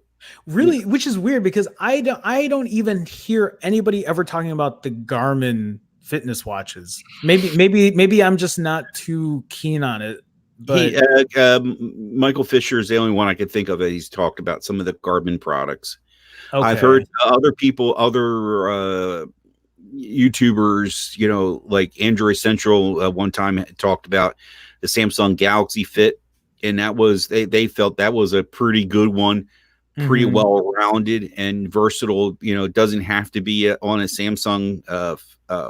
Really, which is weird because I don't even hear anybody ever talking about the Garmin fitness watches. Maybe I'm just not too keen on it. But Michael Fisher is the only one I could think of that he's talked about some of the Garmin products. Okay. I've heard other people, other YouTubers, like Android Central one time talked about the Samsung Galaxy Fit, and that was they felt that was a pretty good one, pretty well-rounded and versatile. It doesn't have to be on a Samsung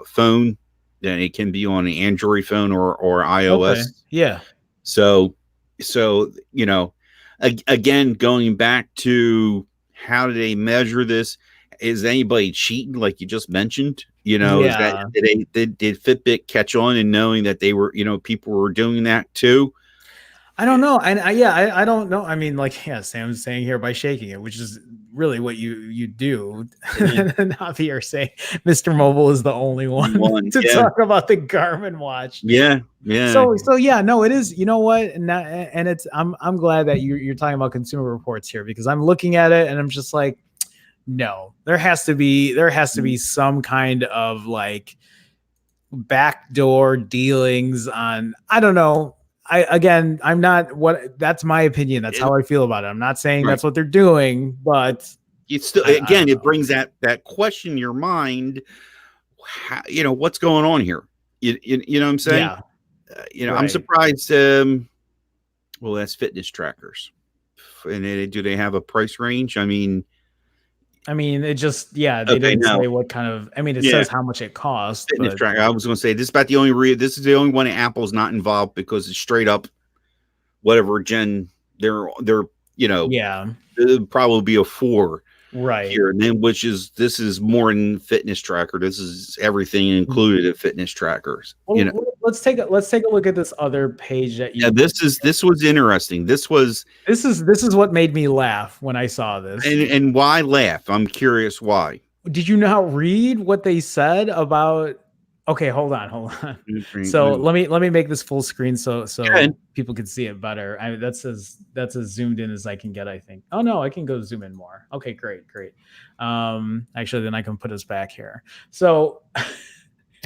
phone, then it can be on an Android phone or iOS. Okay. Yeah. So again, going back to how do they measure this? Is anybody cheating, like you just mentioned? Is that did Fitbit catch on and knowing that they were, people were doing that too? I don't know. And I don't know. I mean, Sam's saying here by shaking it, which is really what you do. And Javier saying Mr. Mobile is the only one to talk about the Garmin watch. Yeah. So yeah, no, it is. You know what? And it's I'm glad that you're talking about Consumer Reports here, because I'm looking at it and I'm just like, no, there has to be some kind of like backdoor dealings on, I don't know. I'm not that's my opinion. That's how I feel about it. I'm not saying that's what they're doing, but it's still, again, it brings that question in your mind. How, what's going on here? You know what I'm saying? Yeah. I'm surprised. Well, that's fitness trackers. And do they have a price range? I mean, it just, they didn't say what kind of, it says how much it costs. Fitness tracker. I was going to say, this is about the only this is the only one Apple's not involved, because it's straight up whatever gen they'll probably be a 4 here, and then this is more than fitness tracker. This is everything included in fitness trackers. Let's take a look at this other page that you. Yeah, this was interesting. This is what made me laugh when I saw this. And why laugh? I'm curious why. Did you not read what they said about? Okay, hold on. So let me make this full screen so people can see it better. That's as zoomed in as I can get, I think. Oh no, I can go zoom in more. Okay, great. Actually, then I can put us back here. So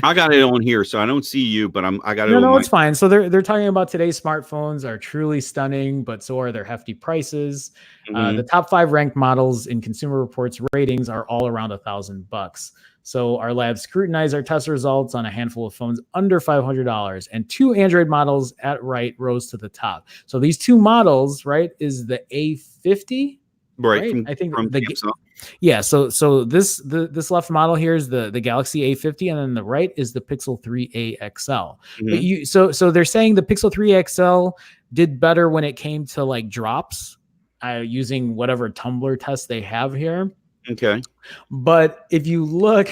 I got it on here, so I don't see you, but I got it. No, it's fine. So they're talking about today's smartphones are truly stunning, but so are their hefty prices. The top 5 ranked models in Consumer Reports ratings are all around $1,000. So our lab scrutinized our test results on a handful of phones under $500, and 2 Android models at right rose to the top. So these 2 models, right, is the A50, right? I think from So this left model here is the Galaxy A50, and then the right is the Pixel 3a XL. But so they're saying the Pixel 3 XL did better when it came to like drops, using whatever Tumblr test they have here. Okay. But if you look,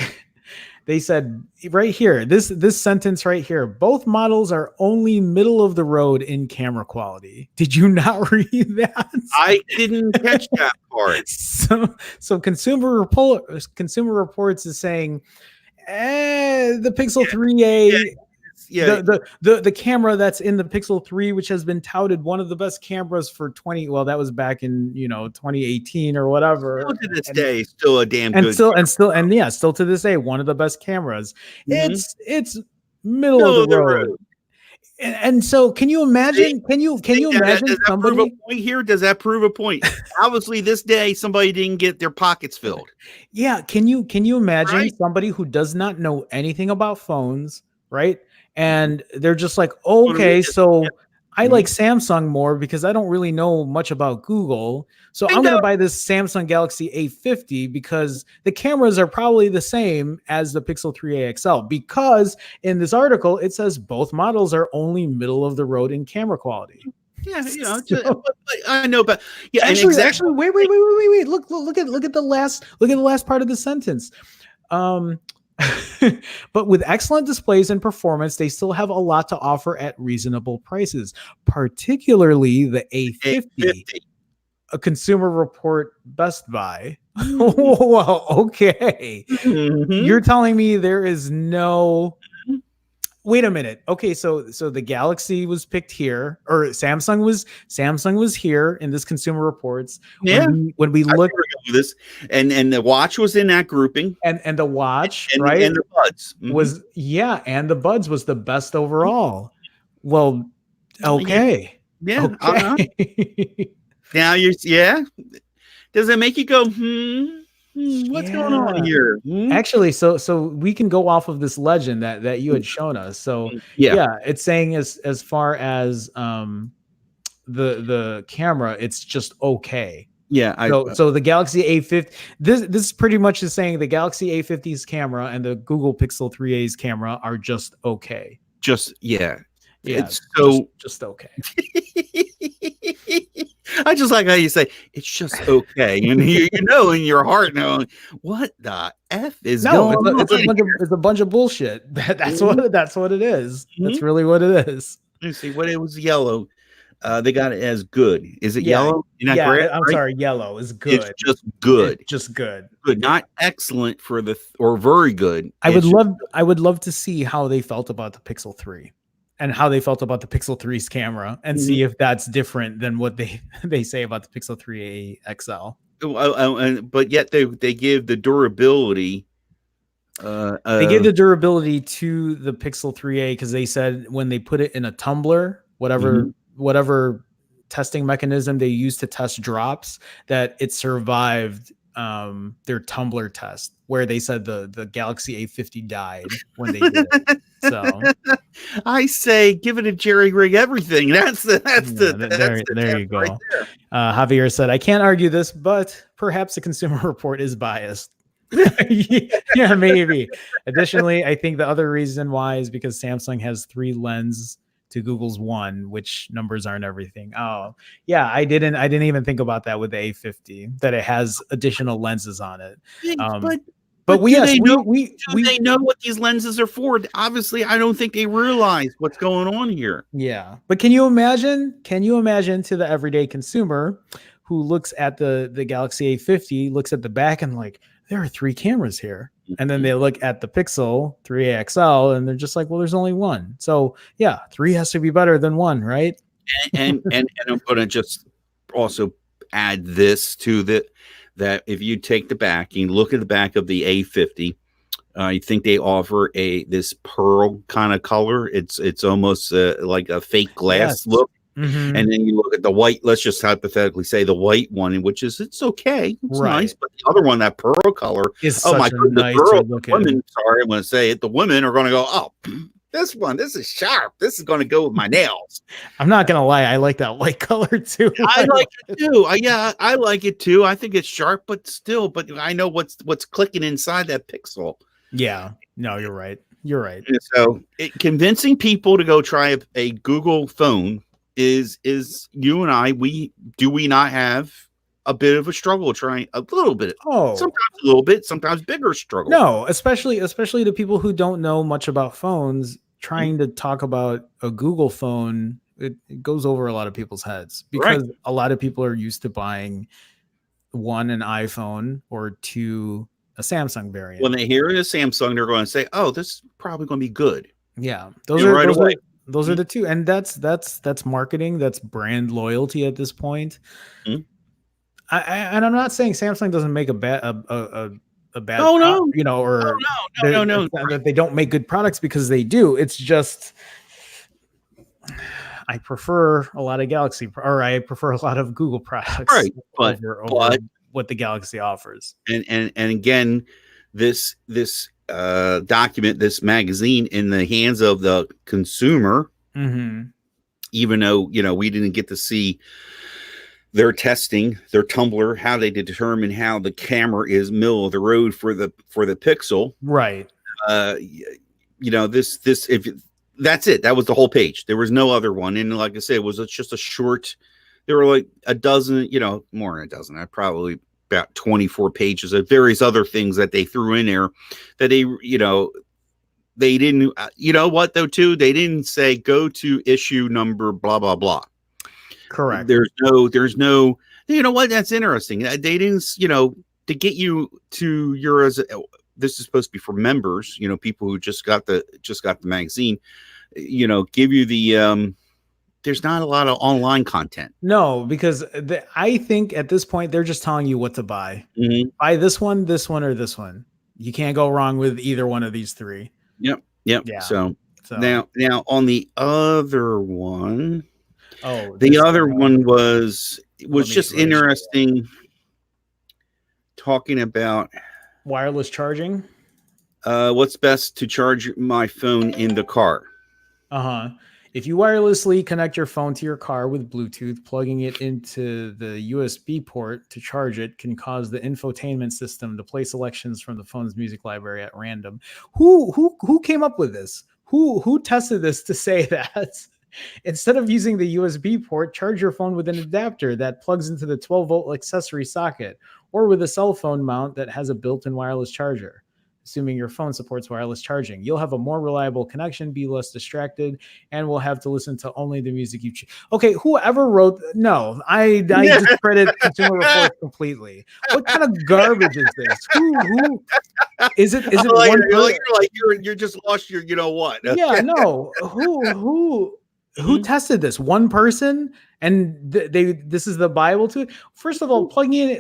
they said right here, this sentence right here, both models are only middle of the road in camera quality. Did you not read that? I didn't catch that part. So Consumer Reports is saying, the Pixel 3a. The camera that's in the Pixel 3, which has been touted one of the best cameras for that was back in 2018 or whatever. Still to this day, still a damn good. Still to this day, one of the best cameras. It's middle of the road. And so, can you imagine? Can you imagine does somebody? Prove a point here? Does that prove a point? Obviously, this day somebody didn't get their pockets filled. Yeah. Can you imagine somebody who does not know anything about phones, right? And they're just like, okay, so I like Samsung more because I don't really know much about Google. So I'm going to buy this Samsung Galaxy A50 because the cameras are probably the same as the Pixel 3a XL. Because in this article, it says both models are only middle of the road in camera quality. Yeah, I know, but yeah, actually, wait. Look at the last part of the sentence. But with excellent displays and performance, they still have a lot to offer at reasonable prices, particularly the A50. A Consumer Report Best Buy. Well, okay. You're telling me there is no... Wait a minute. Okay, so the Galaxy was picked here, or Samsung was here in this Consumer Reports. Yeah. When we look at this, and the watch was in that grouping, and the watch, right, and the Buds was and the Buds was the best overall. Well, okay, okay. Now does it make you go what's going on here? Actually, so we can go off of this legend that you had shown us. So it's saying as far as the camera, it's just okay. Yeah. So the Galaxy A50, this pretty much is saying the Galaxy A50's camera and the Google Pixel 3a's camera are just okay. It's so just okay. I just like how you say it's just okay, and you know in your heart knowing what the F is going on. It's a bunch of bullshit. That's what it is. That's really what it is. Let's see what it was. Yellow. They got it as good. Is it yellow? I'm sorry. Yellow is good. It's just good. It's just good. Good, not excellent or very good. I would love to see how they felt about the Pixel 3. And how they felt about the Pixel 3's camera, and see if that's different than what they say about the Pixel 3a XL. But yet they give the durability They gave the durability to the Pixel 3a because they said when they put it in a tumbler, whatever testing mechanism they used to test drops, that it survived their tumbler test, where they said the Galaxy A50 died when they did it. So I say, give it a jerry rig everything. There you go. Right there. Javier said, I can't argue this, but perhaps the Consumer Report is biased. Yeah, maybe. Additionally, I think the other reason why is because Samsung has 3 lenses to Google's 1, which numbers aren't everything. Oh, yeah, I didn't even think about that with the A50, that it has additional lenses on it. But they know what these lenses are for? Obviously, I don't think they realize what's going on here. Yeah, but can you imagine to the everyday consumer who looks at the Galaxy A50, looks at the back and like, there are 3 cameras here. And then they look at the Pixel 3a XL and they're just like, well, there's only 1. So yeah, 3 has to be better than 1, right? And I'm going to just also add this to that if you take the back and look at the back of the A50, I think they offer this pearl kind of color. It's almost like a fake glass look. And then you look at the white, let's just hypothetically say the white one, which is, it's okay. It's nice. But the other one, that pearl color, is oh my goodness, the women, sorry, I'm going to say it. The women are going to go, oh, this is sharp. This is going to go with my nails. I'm not going to lie. I like that white color too. I like it too. I like it too. I think it's sharp, but I know what's clicking inside that Pixel. Yeah. No, you're right. You're right. And so convincing people to go try a Google phone is you and I, we not have a bit of a struggle trying a little bit. Sometimes a little bit, sometimes bigger struggle. No, especially to people who don't know much about phones, trying to talk about a Google phone, it goes over a lot of people's heads because a lot of people are used to buying 1, an iPhone, or 2, a Samsung variant. When they hear it as Samsung, they're going to say, oh, this is probably going to be good. Yeah. Those are the 2. And that's marketing. That's brand loyalty at this point. And I'm not saying Samsung doesn't make a bad product, you know, or that they don't make good products, because they do. It's just, I prefer a lot of I prefer a lot of Google products, over what the Galaxy offers. And again, this document, this magazine, in the hands of the consumer, even though, you know, we didn't get to see their testing, their tumbler, how they determine how the camera is middle of the road for the Pixel. Right. You know, this if that's it, that was the whole page. There was no other one. And like I said, it was just a short, there were like a dozen, you know, more than a dozen. I probably about 24 pages of various other things that they threw in there that they, you know, they didn't, you know what though, too, they didn't say go to issue number, blah, blah, blah. Correct. There's no, you know what? That's interesting. They didn't, you know, to get you to this is supposed to be for members, you know, people who just got the magazine, you know, give you the, there's not a lot of online content. No, because I think at this point, they're just telling you what to buy. Buy this one, or this one. You can't go wrong with either one of these 3. Yep. Yeah. So now on the other one, the other one was just interesting, talking about wireless charging. What's best to charge my phone in the car? If you wirelessly connect your phone to your car with Bluetooth, plugging it into the USB port to charge it can cause the infotainment system to play selections from the phone's music library at random. Who came up with this? Who tested this to say that? Instead of using the USB port, charge your phone with an adapter that plugs into the 12-volt accessory socket, or with a cell phone mount that has a built-in wireless charger. Assuming your phone supports wireless charging, you'll have a more reliable connection, be less distracted, and will have to listen to only the music you choose. Okay, whoever wrote, no, I discredit Consumer Reports completely. What kind of garbage is this? Who is it? Is it one person? You're just lost your, you know what? Yeah, no. Who tested this? One person, and this is the Bible to it. First of all, plugging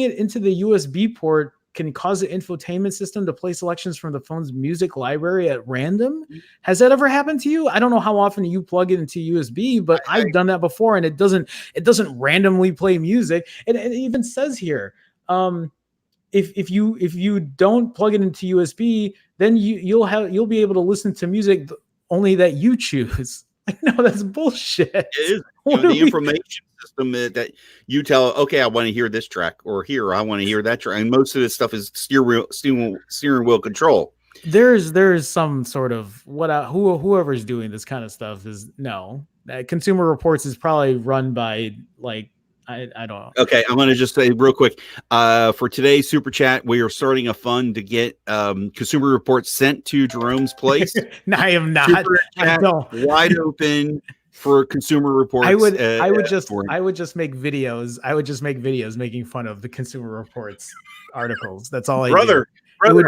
it into the USB port can cause the infotainment system to play selections from the phone's music library at random. Has that ever happened to you? I don't know how often you plug it into USB, but I've done that before, and it doesn't randomly play music. It even says here, if you don't plug it into USB, then you'll be able to listen to music only that you choose. No, that's bullshit. It is. The information system that you tell, okay, I want to hear this track, or here I want to hear that track, and most of this stuff is steering wheel control. There's some sort of whoever's doing this kind of stuff is Consumer Reports is probably run by like. I don't know. Okay, I'm going to just say real quick, for today's super chat, we are starting a fund to get Consumer Reports sent to Jerome's place. No, I am not. Super chat wide open for Consumer Reports. I would just make videos. I would just make videos making fun of the Consumer Reports articles. That's all I do. Brother,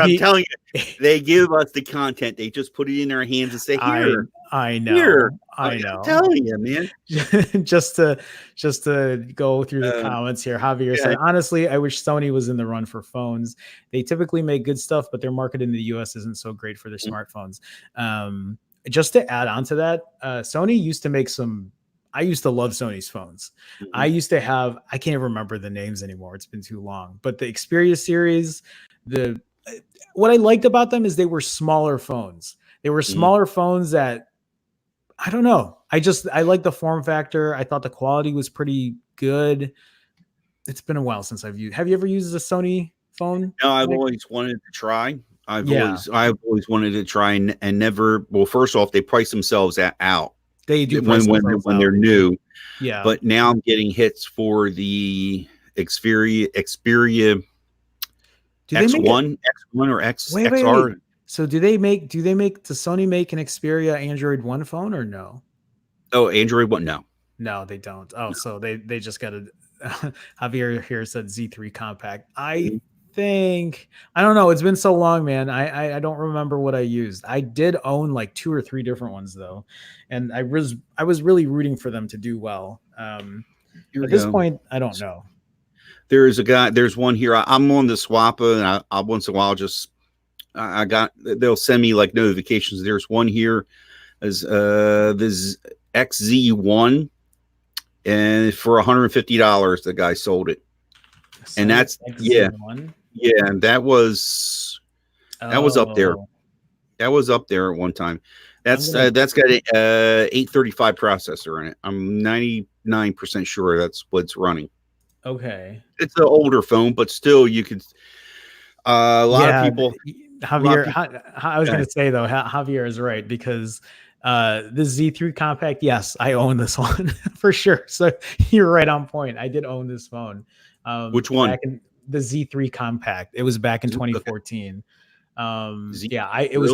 I'm telling you, they give us the content. They just put it in our hands and say, "Here, I know, here. I know." I'm telling you, man. just to go through the comments here, Javier said, "Honestly, I wish Sony was in the run for phones. They typically make good stuff, but their market in the U.S. isn't so great for their smartphones." Just to add on to that, Sony used to make some. I used to love Sony's phones. I used to have. I can't remember the names anymore. It's been too long. But the Xperia series, what I liked about them is they were smaller phones. They were smaller phones that, I don't know. I like the form factor. I thought the quality was pretty good. It's been a while since have you ever used a Sony phone? No, I've always wanted to try. I've always wanted to try and never, well, first off, they price themselves out. They do when they're new. Yeah. But now I'm getting hits for the Xperia X1 or XR. Wait. So does Sony make an Xperia Android One phone or no? Oh, Android One? No, they don't. Oh, so they just got a Javier here said Z3 compact. I think, I don't know. It's been so long, man. I don't remember what I used. I did own like 2 or 3 different ones though. And I was really rooting for them to do well. At this point, I don't know. There's one here. I'm on the Swappa, and I once in a while they'll send me like notifications. There's one here as this XZ1, and for $150 the guy sold it. And that's XZ1? And that was up there. That was up there at one time. That's got a 835 processor in it. I'm 99% sure that's what's running. Okay, it's an older phone, but still, you could. A lot of people. Javier, I was going to say though, Javier is right because the Z3 compact. Yes, I own this one for sure. So you're right on point. I did own this phone. Which one? The Z3 compact. It was back in 2014. Okay. It was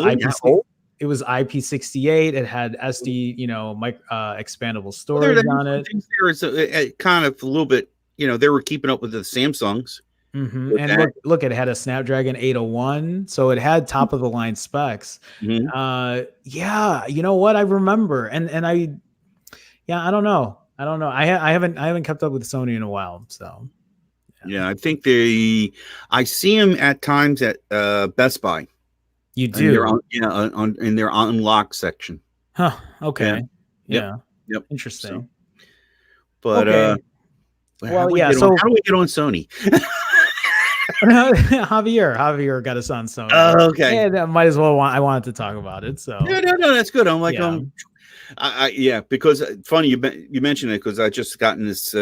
It was IP68. It had SD, expandable storage on it. There is a kind of a little bit. They were keeping up with the Samsungs. Mm-hmm. And look, it had a Snapdragon 801, so it had top of the line specs. Mm-hmm. You know what? I remember, and I don't know. I haven't kept up with Sony in a while, so. Yeah, I think I see them at times at Best Buy. You do, in their unlock section. Huh? Okay. Yeah. Yep. Interesting. So, but okay. How do we get on Sony? Javier got us on Sony. Oh, okay. Yeah, might as well. I wanted to talk about it. So no, that's good. I'm like, because funny you mentioned it because I just gotten this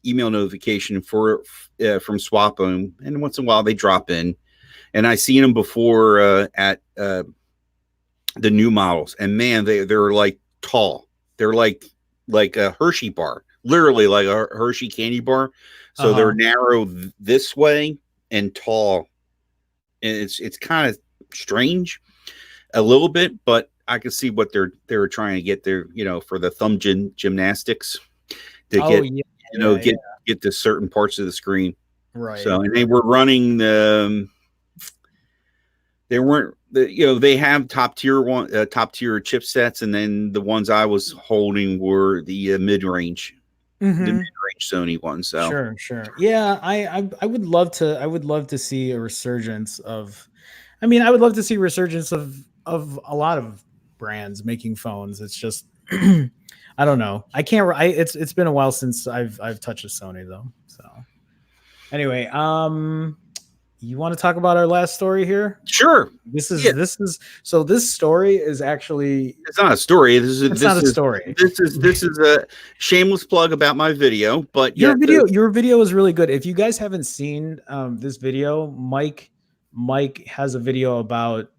email notification from Swappa, and once in a while they drop in, and I seen them before at the new models, and man, they're like tall. They're like a Hershey bar. Literally like a Hershey candy bar. So they're narrow this way and tall. And it's kind of strange a little bit, but I can see what they're trying to get there, for the thumb gymnastics to get to certain parts of the screen. Right. So, and they were running they have top tier chipsets, and then the ones I was holding were the mid-range mid-range Sony one. So sure. Yeah, I would love to see a resurgence of, I mean, I would love to see resurgence of a lot of brands making phones. It's just I don't know. I can't. It's been a while since I've touched a Sony though. So anyway, you want to talk about our last story here? Sure. This story is actually, it's not a story. This is a shameless plug about my video. But your video is really good. If you guys haven't seen this video, Mike has a video about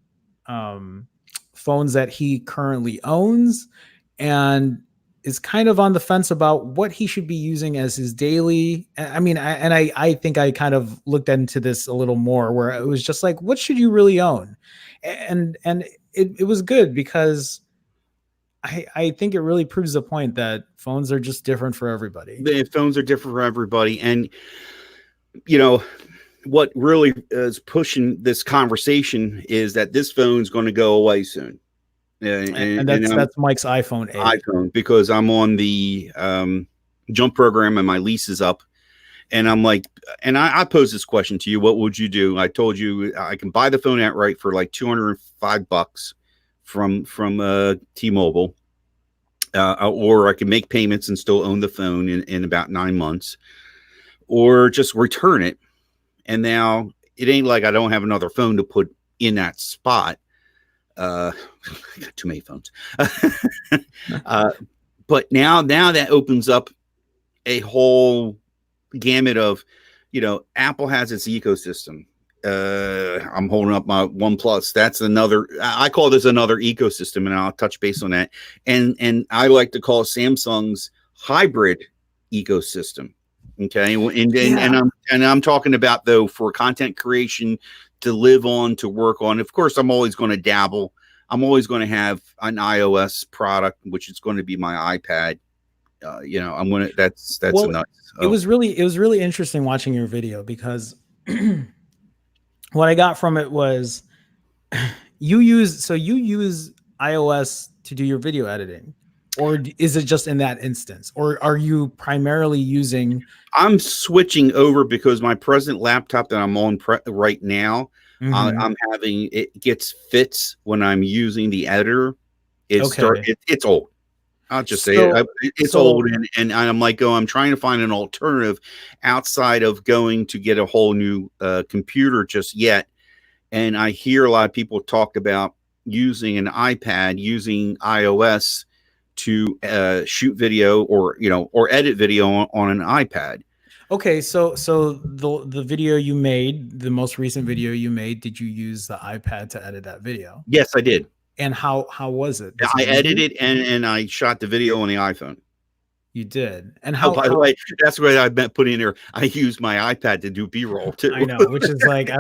phones that he currently owns and is kind of on the fence about what he should be using as his daily. I mean, I think I kind of looked into this a little more, where it was just like, what should you really own? And it was good because I think it really proves the point that phones are just different for everybody. The phones are different for everybody. And, you know, what really is pushing this conversation is that this phone's going to go away soon. And that's Mike's iPhone 8. Because I'm on the jump program and my lease is up. And I'm like, and I posed this question to you. What would you do? I told you I can buy the phone outright for like $205 from T-Mobile. Or I can make payments and still own the phone in about 9 months, or just return it. And now it ain't like I don't have another phone to put in that spot. I got too many phones. But now that opens up a whole gamut of, you know, Apple has its ecosystem. I'm holding up my OnePlus. That's another, I call this another ecosystem, and I'll touch base on that. And I like to call Samsung's hybrid ecosystem. Okay. And I'm talking about, though, for content creation, to live on, to work on. Of course, I'm always going to dabble. I'm always going to have an iOS product, which is going to be my iPad. You know, I'm going to, that's nuts. It was really interesting watching your video, because what I got from it was you use iOS to do your video editing, or is it just in that instance, or are you primarily using? I'm switching over because my present laptop that I'm on right now, I'm having, it gets fits when I'm using the editor. It's old. I'll just say it's old, and I'm like, I'm trying to find an alternative outside of going to get a whole new computer just yet. And I hear a lot of people talk about using an iPad, using iOS to shoot video, or edit video on an iPad. Okay, so the video you made, the most recent video you made, did you use the iPad to edit that video? Yes, I did. And how was it? I edited and I shot the video on the iPhone. You did. And how? By the way, that's what I meant putting in there. I used my iPad to do B-roll too. I know, which is like,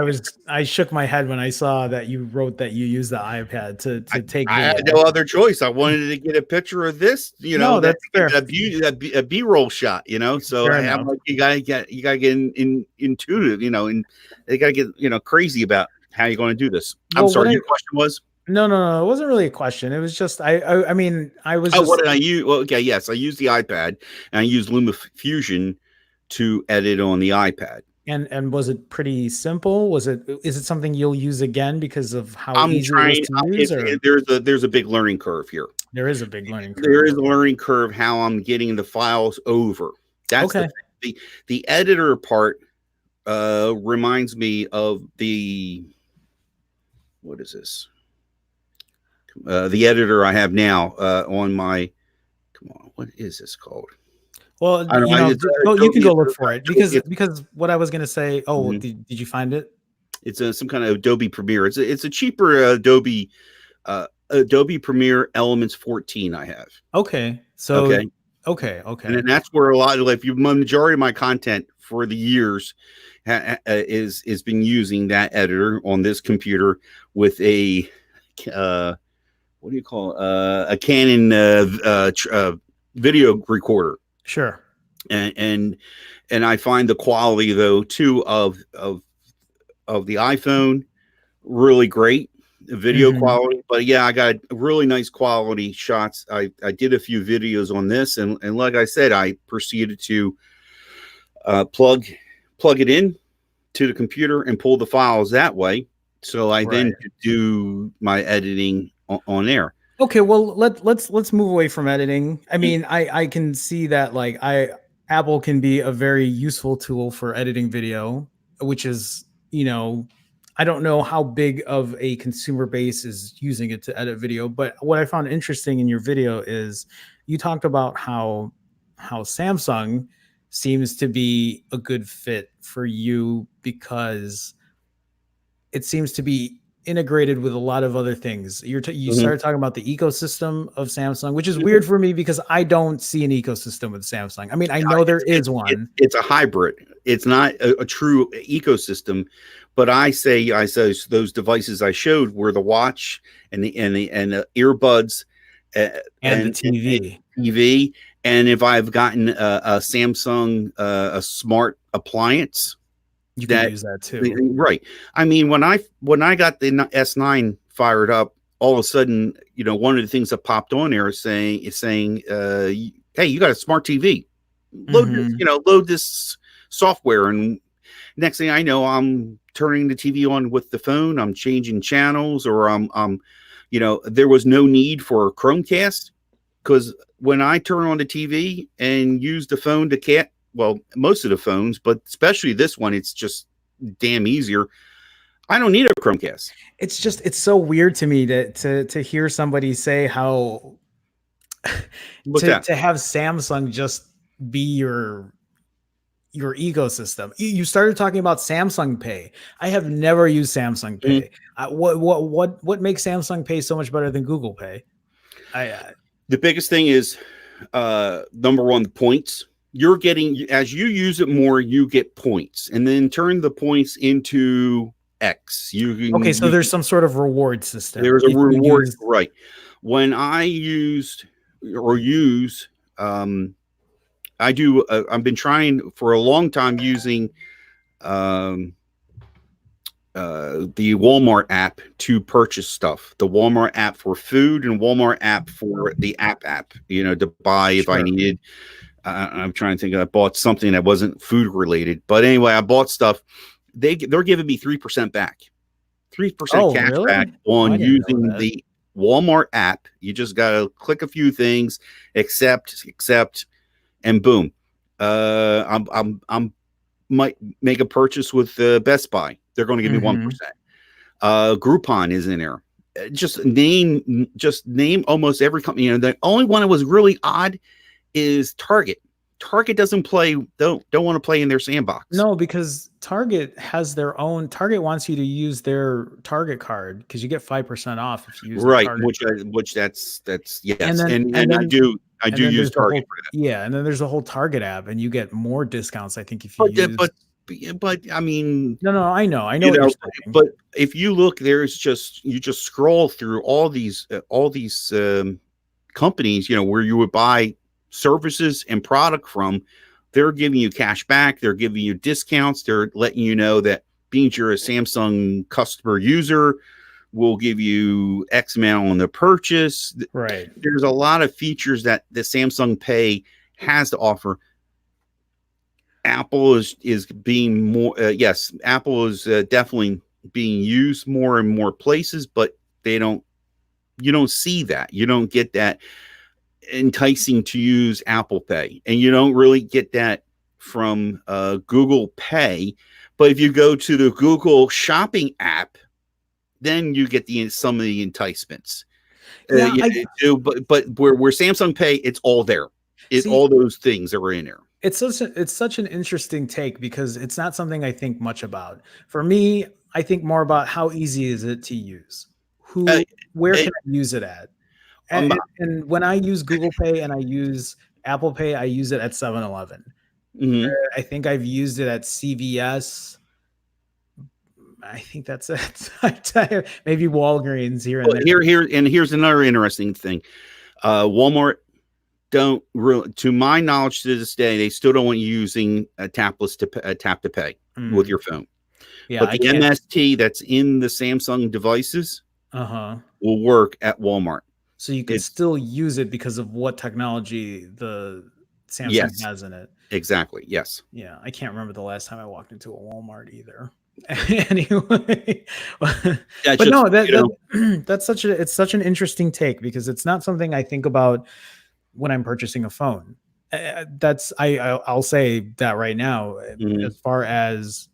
I shook my head when I saw that you wrote that you use the iPad to take. I had no other choice. I wanted to get a picture of this. That's fair. A B-roll shot. So I'm like, you gotta get intuitive. And they gotta get crazy about how you're going to do this. I'm sorry. Your question was. No. It wasn't really a question. It was just, I mean, I was. What did I use? Well, okay. Yes. I used the iPad, and I used LumaFusion to edit on the iPad. And was it pretty simple? Is it something you'll use again because of how easy it is to use? There's a big learning curve here. There is a big learning curve. There is a learning curve how I'm getting the files over. That's okay. The editor part reminds me of what is this? The editor I have now on my, what is this called? Well, you can go look for it because what I was going to say. Oh, did you find it? It's some kind of Adobe Premiere. It's a cheaper Adobe Premiere Elements 14 I have. Okay. So okay. And that's where a lot of, if you, majority of my content for the years is been using that editor on this computer with a what do you call a Canon video recorder. Sure. And I find the quality, though, too, of the iPhone really great. video quality. But yeah, I got really nice quality shots. I did a few videos on this, and like I said, I proceeded to plug it in to the computer and pull the files that way. So I then could do my editing on there. Okay, well let's move away from editing. I mean, I can see that like Apple can be a very useful tool for editing video, which is, you know, I don't know how big of a consumer base is using it to edit video, but what I found interesting in your video is you talked about how Samsung seems to be a good fit for you because it seems to be integrated with a lot of other things. You started talking about the ecosystem of Samsung, which is weird for me because I don't see an ecosystem with Samsung. I mean, I know there is one. It's a hybrid. It's not a true ecosystem, but I say those devices I showed were the watch and the earbuds and the TV. TV. And if I've gotten a Samsung a smart appliance, you can use that too. Right. I mean, when I got the S9 fired up, all of a sudden, you know, one of the things that popped on there is saying, hey, you got a smart TV. Load this software, and next thing I know, I'm turning the TV on with the phone. I'm changing channels, or there was no need for a Chromecast, because when I turn on the TV and use the phone to most of the phones, but especially this one, it's just damn easier. I don't need a Chromecast. It's so weird to me to hear somebody say how to have Samsung just be your ecosystem. You started talking about Samsung Pay. I have never used Samsung Pay. What makes Samsung Pay so much better than Google Pay? The biggest thing is number one, the points. You're getting, as you use it more, you get points, and then turn the points into X. So there's some sort of reward system. There's a reward, right? When I use, I've been trying for a long time using the Walmart app to purchase stuff. The Walmart app for food and Walmart app for the app, to buy if I needed. I'm trying to think. I bought something that wasn't food related, but anyway, I bought stuff. They're giving me 3% back, 3% cash back on using the Walmart app. You just gotta click a few things, accept, and boom. I'm might make a purchase with Best Buy. They're going to give me 1%. Groupon is in there. Just name almost every company. The only one that was really odd is Target. Target don't want to play in their sandbox. No, because Target has their own. Target wants you to use their Target card because you get 5% off if you use which that's yes. And I do use Target for that. Yeah, and then there's a whole Target app, and you get more discounts. I think if you use. But I mean, no, I know what you're saying. But if you look, you just scroll through all these companies, where you would buy services and product from. They're giving you cash back. They're giving you discounts. They're letting you know that being you're a Samsung customer user will give you X amount on the purchase. Right. There's a lot of features that the Samsung Pay has to offer. Apple is being more, yes, Apple is definitely being used more and more places, but you don't see that. You don't get that enticing to use Apple Pay, and you don't really get that from Google Pay. But if you go to the Google Shopping app, then you get some of the enticements. But where Samsung Pay, it's all there. All those things are in there. It's such an interesting take because it's not something I think much about. For me, I think more about how easy is it to use. Where can I use it at? And when I use Google Pay and I use Apple Pay, I use it at 7-Eleven. I think I've used it at CVS. I think that's it. Maybe Walgreens here and there. Here's another interesting thing. Walmart don't really, to my knowledge, to this day, they still don't want you using a tap to pay with your phone. Yeah, but the MST that's in the Samsung devices will work at Walmart. So you can still use it because of what technology the Samsung has in it. Exactly. Yes. Yeah, I can't remember the last time I walked into a Walmart either. Anyway, but no, that's such an interesting take, because it's not something I think about when I'm purchasing a phone. I'll say that right now. As far as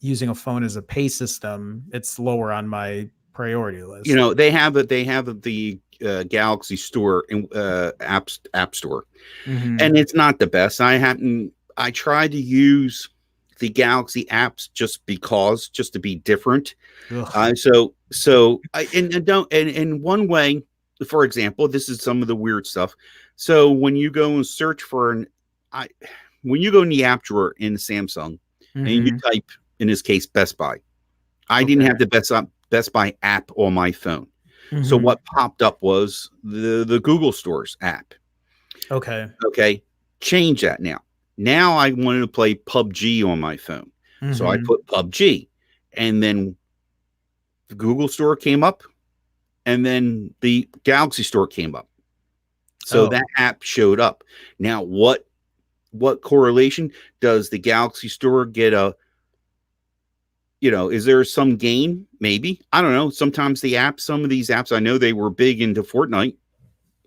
using a phone as a pay system, it's lower on my priority list. They have the Galaxy Store and App Store, and it's not the best. I tried to use the Galaxy apps just to be different. In one way, for example, this is some of the weird stuff. So when you go and search for when you go in the app drawer in Samsung and you type, in this case, Best Buy, I didn't have the Best Buy app on my phone. So what popped up was the Google Stores app. Okay. Change that now. Now I wanted to play PUBG on my phone. So I put PUBG, and then the Google Store came up, and then the Galaxy Store came up. So that app showed up. Now, what correlation does the Galaxy Store get is there some gain? Maybe. I don't know. Sometimes some of these apps, I know they were big into Fortnite,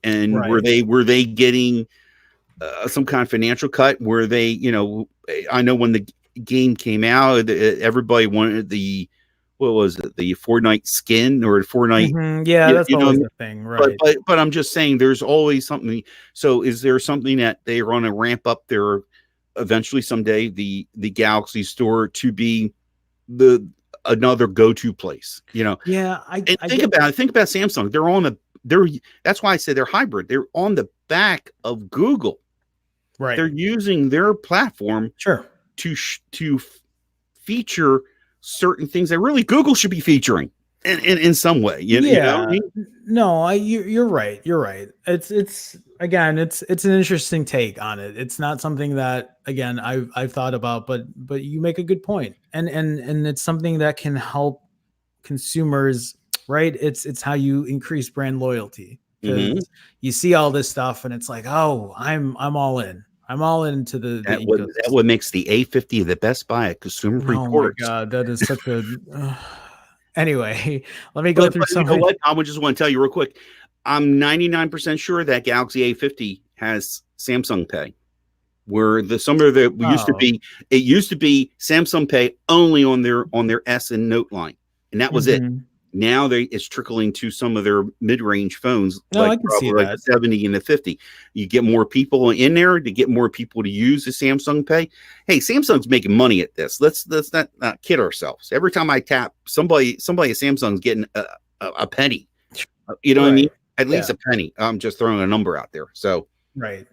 and were they getting some kind of financial cut? Were they, I know when the game came out, everybody wanted the Fortnite skin or Fortnite. That's always the thing, right? But I'm just saying, there's always something. So is there something that they want to ramp up their eventually someday the Galaxy Store to be another go-to place? Think about Samsung. That's why I say they're hybrid. They're on the back of Google. Right. They're using their platform to feature certain things that really Google should be featuring in some way. You know what I mean? No, you're right. You're right. It's again, it's an interesting take on it. It's not something that, again, I've thought about, but you make a good point. And it's something that can help consumers, right? It's how you increase brand loyalty, because you see all this stuff and it's like, oh, I'm all in. I'm all into that what makes the A50 the Best Buy at Consumer Reports. Oh my God, that is such a anyway, let me go through some. You know what? I would just want to tell you real quick. I'm 99% sure that Galaxy A50 has Samsung Pay, where it used to be Samsung Pay only on their S and Note line, and that was it. Now it's trickling to some of their mid-range phones, I can see that. 70 and the 50. You get more people in there to get more people to use the Samsung Pay. Hey, Samsung's making money at this. Let's not kid ourselves. Every time I tap, somebody at Samsung's getting a penny. You know what I mean? At least a penny. I'm just throwing a number out there. So right.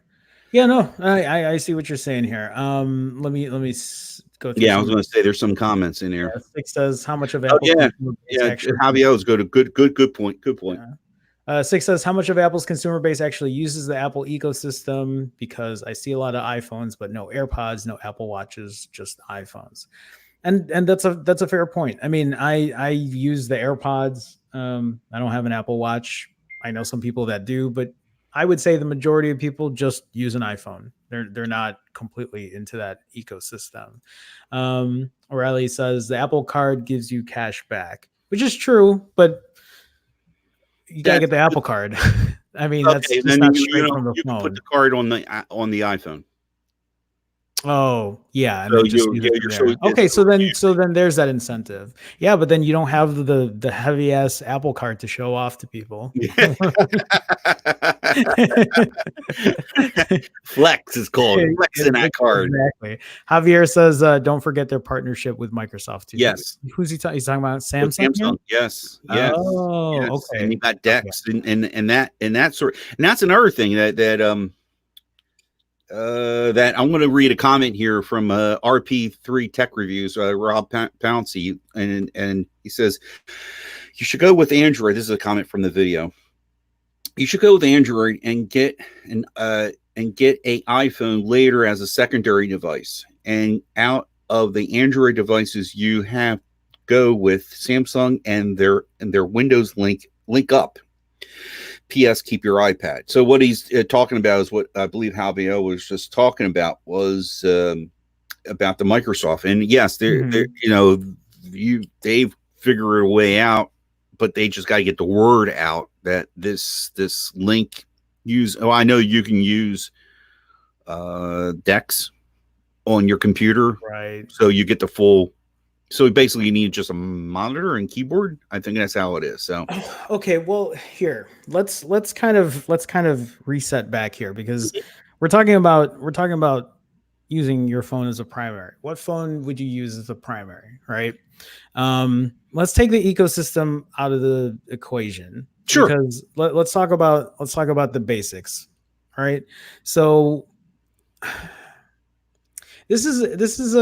Yeah, no, I see what you're saying here. Let me go through. Yeah, I was going to say there's some comments in here. Six says, how much of Apple? Javier's good point. Good point. Six says, how much of Apple's consumer base actually uses the Apple ecosystem? Because I see a lot of iPhones, but no AirPods, no Apple Watches, just iPhones. And that's a fair point. I mean, I use the AirPods. I don't have an Apple Watch. I know some people that do, but I would say the majority of people just use an iPhone. They're not completely into that ecosystem. O'Reilly says the Apple Card gives you cash back, which is true, but you gotta get the Apple Card. I mean, that's just not straight from the phone. You can put the card on the iPhone. Oh yeah, okay. So then there's that incentive. Yeah, but then you don't have the heavy ass Apple Card to show off to people. Flex is called flexing that card. Exactly. Javier says, don't forget their partnership with Microsoft too. Yes. Who's he talking? He's talking about Samsung. Samsung. Yes. Oh, yes. Okay. And you got Dex and that sort. And that's another thing that I'm going to read a comment here from RP3 Tech Reviews, Rob Pouncey, and he says, you should go with Android. This is a comment from the video. You should go with Android and get a iPhone later as a secondary device. And out of the Android devices, you have go with Samsung and their Windows link up. P.S. Keep your iPad. So what he's talking about is what I believe Javier was just talking about was about the Microsoft. And yes, they've figured a way out, but they just got to get the word out that this link I know you can use Dex on your computer, right? So you get the full. So basically, you need just a monitor and keyboard. I think that's how it is. So okay, well, here let's kind of reset back here, because we're talking about using your phone as a primary. What phone would you use as a primary, right? Let's take the ecosystem out of the equation. Sure. Because let's talk about the basics. All right. So this is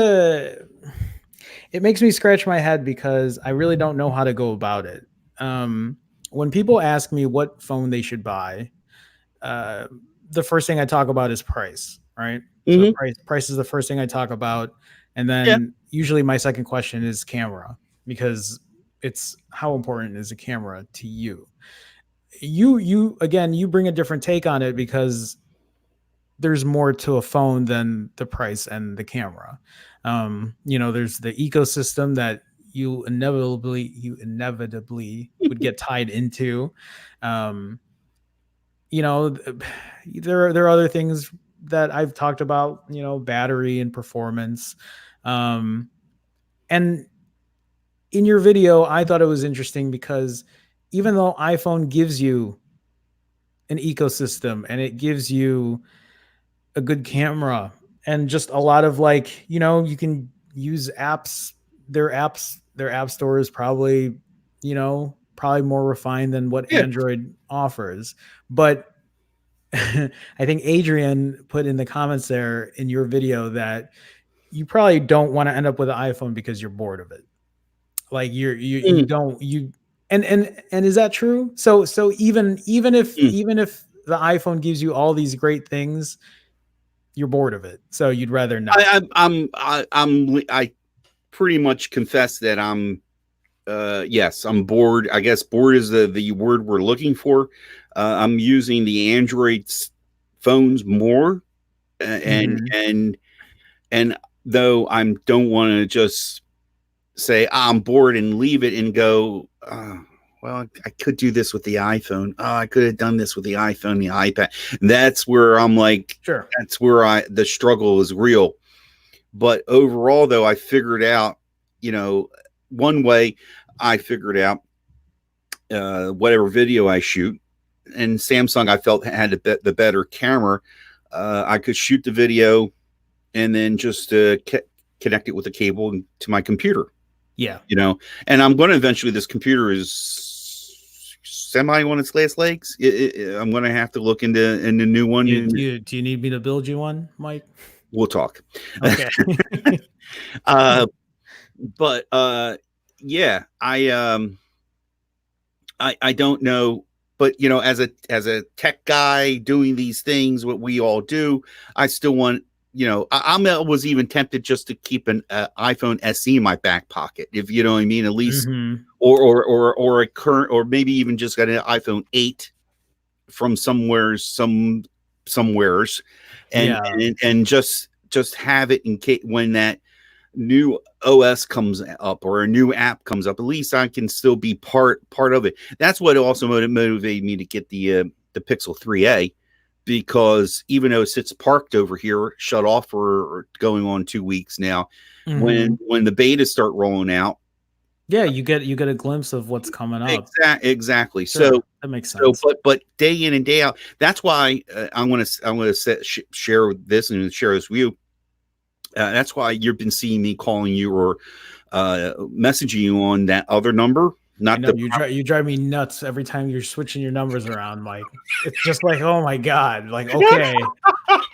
it makes me scratch my head because I really don't know how to go about it. When people ask me what phone they should buy, the first thing I talk about is price, right? So price is the first thing I talk about. And then usually my second question is camera, because it's how important is a camera to you? You again, you bring a different take on it because there's more to a phone than the price and the camera. There's the ecosystem that you inevitably would get tied into. There are other things that I've talked about, battery and performance. And in your video, I thought it was interesting because even though iPhone gives you an ecosystem and it gives you a good camera and just a lot of you can use apps, their app store is probably more refined than what Android offers. But I think Adrian put in the comments there in your video that you probably don't want to end up with an iPhone because you're bored of it. Like you don't. And is that true? So even if the iPhone gives you all these great things, you're bored of it. So you'd rather not. I pretty much confess that I'm bored. I guess bored is the word we're looking for. I'm using the Android phones more, and though I don't want to just say I'm bored and leave it and go, well, I could do this with the iPhone. I could have done this with the iPhone, the iPad. That's where I'm like, sure. That's where the struggle is real. But overall, though, I figured out, one way I figured out whatever video I shoot, and Samsung I felt had the better camera. I could shoot the video and then just connect it with a cable to my computer. Yeah. And I'm going to eventually, this computer is semi on its last legs. I'm going to have to look into a new one. Do you need me to build you one, Mike? We'll talk. Okay. But yeah, I don't know, but as a tech guy doing these things, what we all do, I still want, I was even tempted just to keep an iPhone SE in my back pocket, if you know what I mean, at least, or a current, or maybe even just got an iPhone 8 from somewheres, and just have it in case when that new OS comes up or a new app comes up, at least I can still be part of it. That's what also motivated me to get the Pixel 3a, because even though it sits parked over here, shut off for going on 2 weeks now, when the betas start rolling out, you get a glimpse of what's coming up. Exactly. Sure, so that makes sense. So, but day in and day out, that's why I'm going to share this and share this with you. That's why you've been seeing me calling you or messaging you on that other number. You drive me nuts every time you're switching your numbers around, Mike. It's just like, oh my god, like, okay.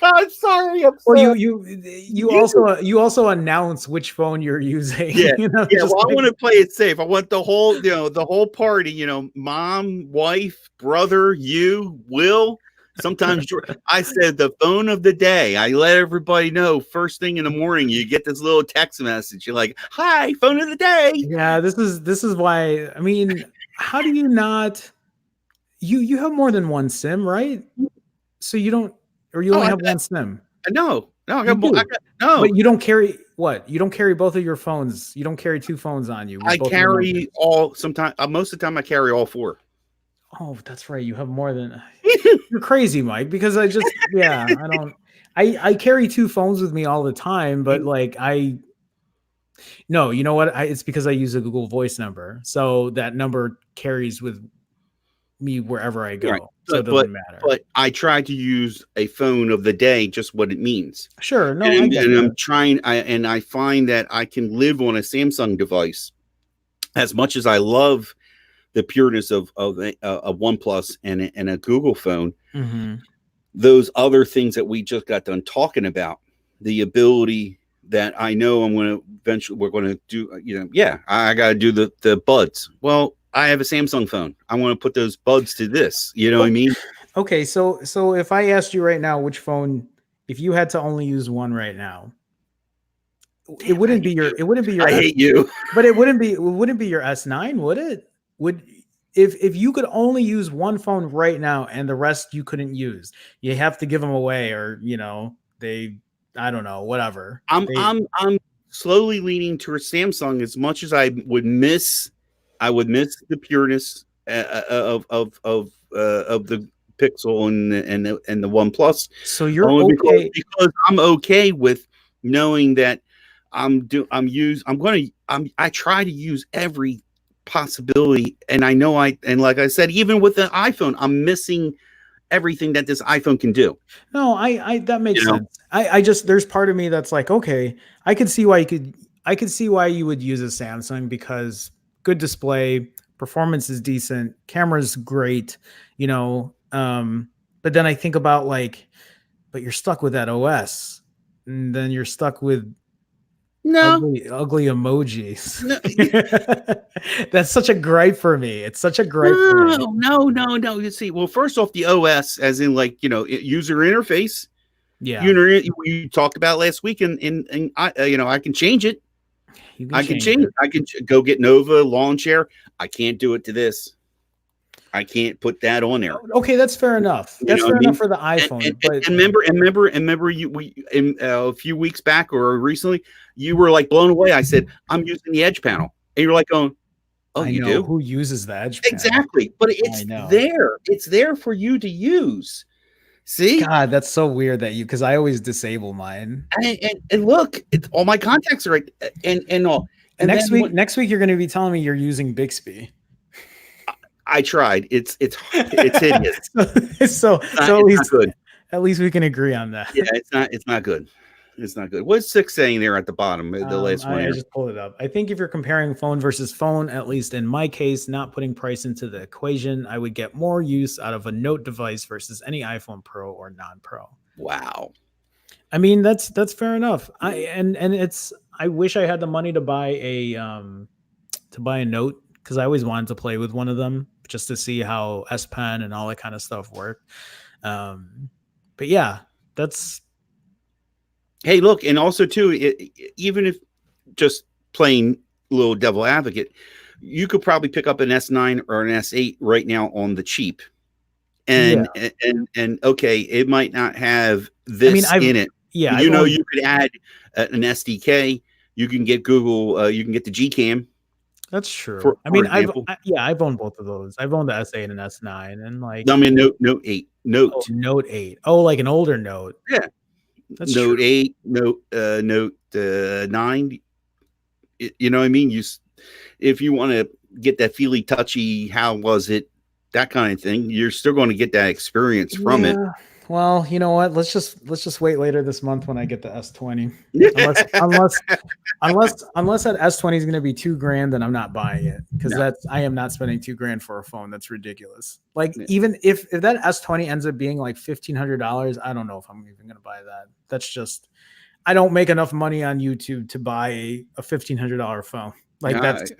I'm sorry. Well, you also announce which phone you're using. Yeah, well, I want to play it safe. I want the whole party. Mom, wife, brother, you, Will. Sometimes I said the phone of the day. I let everybody know first thing in the morning. You get this little text message. You're like, "Hi, phone of the day." Yeah, this is why. I mean, how do you not? You have more than one SIM, right? So you don't, or you only have one SIM. No, I You got, do. no. But you don't carry what? You don't carry both of your phones. You don't carry two phones on you. I carry all. Sometimes, most of the time, I carry all four. Oh, that's right. You have more than. You're crazy, Mike. Because I just, yeah, I don't. I carry two phones with me all the time, but like no, you know what? It's because I use a Google Voice number, so that number carries with me wherever I go. Right. So it doesn't matter. But I try to use a phone of the day, just what it means. Sure. No, and I'm trying. I find that I can live on a Samsung device as much as I love the pureness of a OnePlus and a Google phone. Mm-hmm. Those other things that we just got done talking about, the ability that I know I'm going to eventually, we're going to do, I got to do the buds. Well, I have a Samsung phone. I want to put those buds to this. You know what I mean? Okay. So if I asked you right now, which phone, if you had to only use one right now, it wouldn't be your I hate you. But it wouldn't be your S9, would it? If you could only use one phone right now and the rest you couldn't use, you have to give them away, or I don't know, whatever. I'm slowly leaning towards Samsung as much as I would miss the pureness of the Pixel and the OnePlus. So you're okay because I'm okay with knowing that I try to use every possibility, and I know like I said, even with the iPhone, I'm missing everything that this iPhone can do. No, I that makes sense. I just, there's part of me that's like, okay, I could see why you would use a Samsung, because good display, performance is decent, camera's great, but then I think about but you're stuck with that OS, and then you're stuck with ugly emojis. No. That's such a gripe for me. It's such a gripe for me. No. You see, well, first off, the OS, as in user interface. Yeah. You talked about last week, and I can change it. I can change it. I can go get Nova Lawn Chair. I can't do it to this. I can't put that on there. Okay, that's fair enough. That's fair enough for the iPhone. And remember, a few weeks back or recently, you were like blown away. I said, I'm using the Edge panel, and you're like going, "Oh, you do? Who uses the Edge panel?" Exactly, but it's there. It's there for you to use. See, God, that's so weird because I always disable mine. And look, all my contacts are right, and all. And next week you're going to be telling me you're using Bixby. I tried. It's hideous. so at least we can agree on that. Yeah, it's not good. It's not good. What's 6 saying there at the bottom? The last one. I just pulled it up. I think if you're comparing phone versus phone, at least in my case, not putting price into the equation, I would get more use out of a Note device versus any iPhone Pro or non-Pro. Wow. I mean, that's fair enough. I wish I had the money to buy a Note, because I always wanted to play with one of them just to see how S Pen and all that kind of stuff work. But yeah, that's. Hey, look, and also too, even if just playing little devil advocate, you could probably pick up an S9 or an S8 right now on the cheap, and okay, it might not have this in it. Yeah, you could add an SDK. You can get Google. You can get the Gcam. That's true. I've owned both of those. I've owned the S8 and S9, and Note 8. Note 8. Oh, like an older Note. Yeah. That's Note true. 8, Note 9. You know what I mean? If you want to get that feely touchy, how was it, that kind of thing, you're still going to get that experience from it. Well, you know what? Let's just wait later this month when I get the S20. unless that S20 is going to be $2,000, then I'm not buying it, because I am not spending $2,000 for a phone. That's ridiculous. Even if that S20 ends up being like $1,500, I don't know if I'm even going to buy that. That's just, I don't make enough money on YouTube to buy a $1,500 phone. That's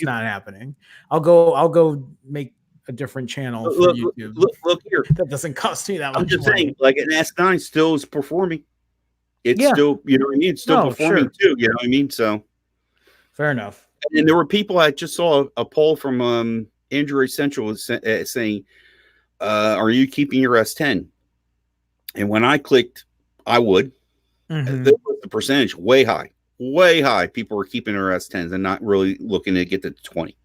not happening. I'll go make a different channel for YouTube. Look here. That doesn't cost me that much. I'm just saying, like an S9 still is performing. It's still, you know what I mean? It's still performing too. You know what I mean? So fair enough. And there were people, I just saw a poll from Android Central saying, are you keeping your S10? And when I clicked, I would. The percentage way high. People were keeping their S10s and not really looking to get to 20.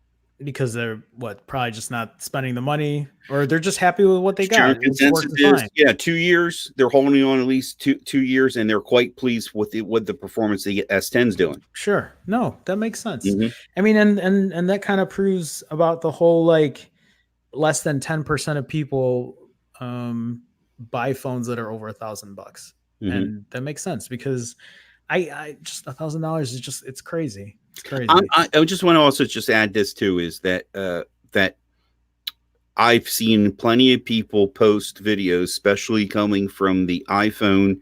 Because they're probably just not spending the money, or they're just happy with what they got. Consensus is, 2 years. They're holding on at least two years, and they're quite pleased with the performance the S10's doing. Sure, no, that makes sense. I mean, and that kind of proves about the whole like less than 10% of people buy phones that are over $1,000, and that makes sense because I just $1,000 is just it's crazy. It's crazy. I just want to also just add this too is that that I've seen plenty of people post videos, especially coming from the iPhone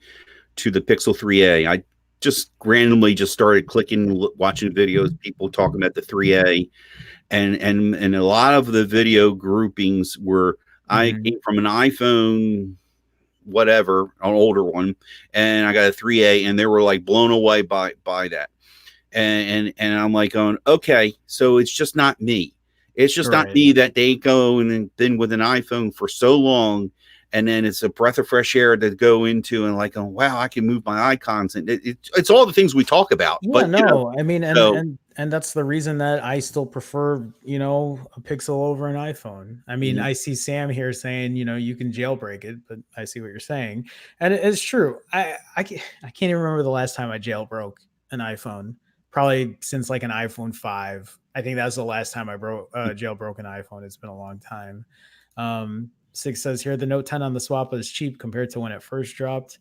to the Pixel 3a. I just randomly just started clicking, watching videos, people talking about the 3a, and a lot of the video groupings were I came from an iPhone, whatever, an older one, and I got a 3a, and they were like blown away by that. And I'm like going, okay, so it's just not me. It's just not me that they go and been with an iPhone for so long, and then it's a breath of fresh air to go into and like, oh wow, I can move my icons, and it's all the things we talk about. Yeah, but no, I mean, and that's the reason that I still prefer, a Pixel over an iPhone. I mean, I see Sam here saying, you can jailbreak it, but I see what you're saying, and it's true. I can't even remember the last time I jailbroke an iPhone. Probably since like an iPhone 5. I think that's the last time I jailbroke an iPhone. It's been a long time. 6 says here, the Note 10 on the swap is cheap compared to when it first dropped,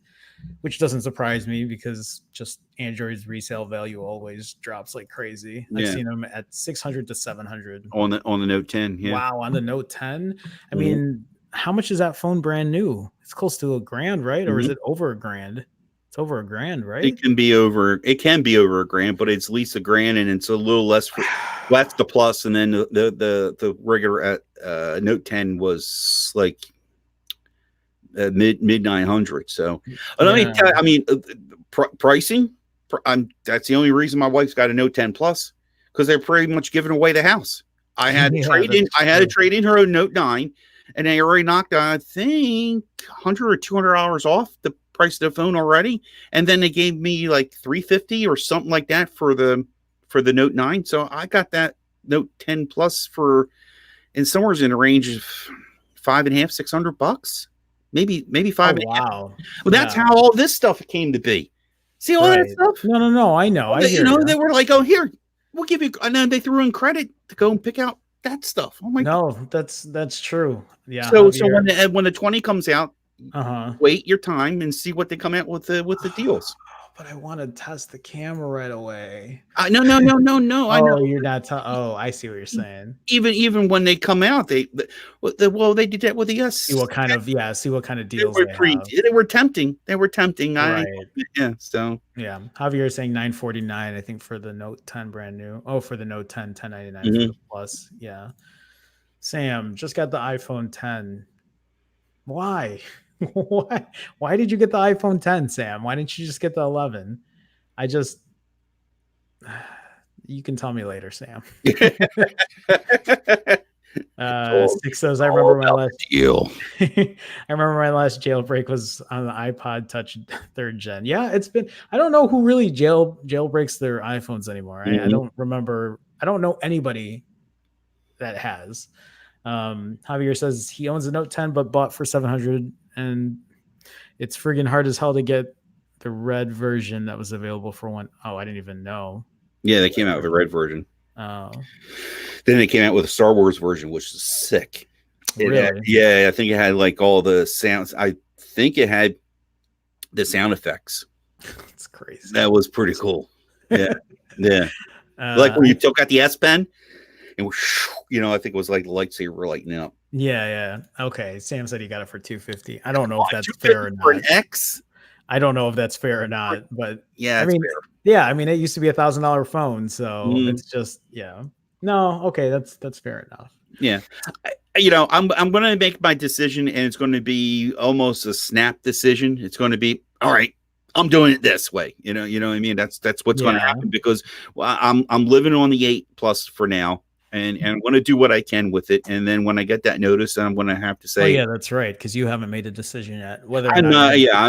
which doesn't surprise me because just Android's resale value always drops like crazy. I've seen them at 600 to 700 on the Note 10. Yeah. Wow, on the Note 10. I mean, how much is that phone brand new? It's close to $1,000, right? Or is it over $1,000? It's over $1,000, right? It can be over $1,000, but it's at least $1,000, and it's a little less. That's the plus, and then the regular Note 10 was like mid 900. So let me tell you, I mean, pricing. That's the only reason my wife's got a Note 10 Plus, because they're pretty much giving away the house. I had to trade in her own Note 9, and they already knocked, I think, $100 or $200 off the price of the phone already, and then they gave me like $350 or something like that for the Note 9. So I got that Note 10 Plus for somewhere in the range of $550-$600, maybe $550. Wow. Well, that's how all this stuff came to be. See all that stuff? No, I know. They were like, oh, here, we'll give you, and then they threw in credit to go and pick out that stuff. Oh my God. that's true. Yeah. So when the 20 comes out, wait your time and see what they come out with the deals. But I want to test the camera right away. No. I know you're not. I see what you're saying. Even when they come out, they did that with the see what kind of deals they were tempting. Right. So Javier is saying $949. I think for the Note 10 brand new. Oh, for the Note 10, $1099 for the Plus. Yeah. Sam just got the iPhone 10. Why? Why did you get the iPhone 10, Sam? Why didn't you just get the 11? You can tell me later, Sam. 6 says, I remember my last deal. I remember my last jailbreak was on the iPod Touch 3rd gen. Yeah, I don't know who really jailbreaks their iPhones anymore. I don't remember. I don't know anybody that has. Javier says he owns a Note 10 but bought for $700, and it's friggin' hard as hell to get the red version that was available for one. Oh, I didn't even know. Yeah, they came out with a red version. Oh. Then they came out with a Star Wars version, which is sick. Really? I think it had like all the sounds. I think it had the sound effects. That's crazy. That was pretty cool. Yeah. Like when you took out the S Pen, and I think it was like the lightsaber lighting up. Yeah. Okay. Sam said he got it for $250. I don't know if that's fair or not. For an X? I don't know if that's fair or not, but yeah, fair. Yeah, I mean, it used to be $1,000 phone, so it's just No, okay, that's fair enough. Yeah, I'm going to make my decision, and it's going to be almost a snap decision. It's going to be, all right, I'm doing it this way. You know what I mean? That's what's going to happen, because I'm living on the 8+ for now. And I'm going to do what I can with it, and then when I get that notice, I'm going to have to say, "Oh yeah, that's right," because you haven't made a decision yet. Whether I'm not, yeah.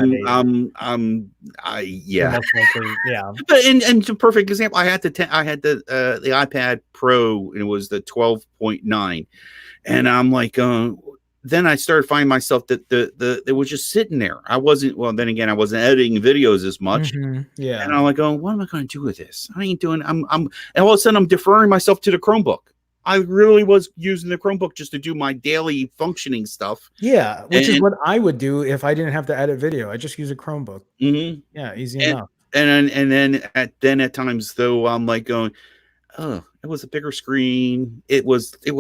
But and to perfect example, I had the iPad Pro, and it was the 12.9, and I'm like, then I started finding myself that it was just sitting there. I wasn't. Well, then again, I wasn't editing videos as much. Yeah, and I'm like, what am I going to do with this? I ain't doing. And all of a sudden, I'm deferring myself to the Chromebook. I really was using the Chromebook just to do my daily functioning stuff. Yeah, which is what I would do if I didn't have to edit video. I just use a Chromebook. Yeah, easy enough. And then at times though, I'm like going, oh, it was a bigger screen. It was a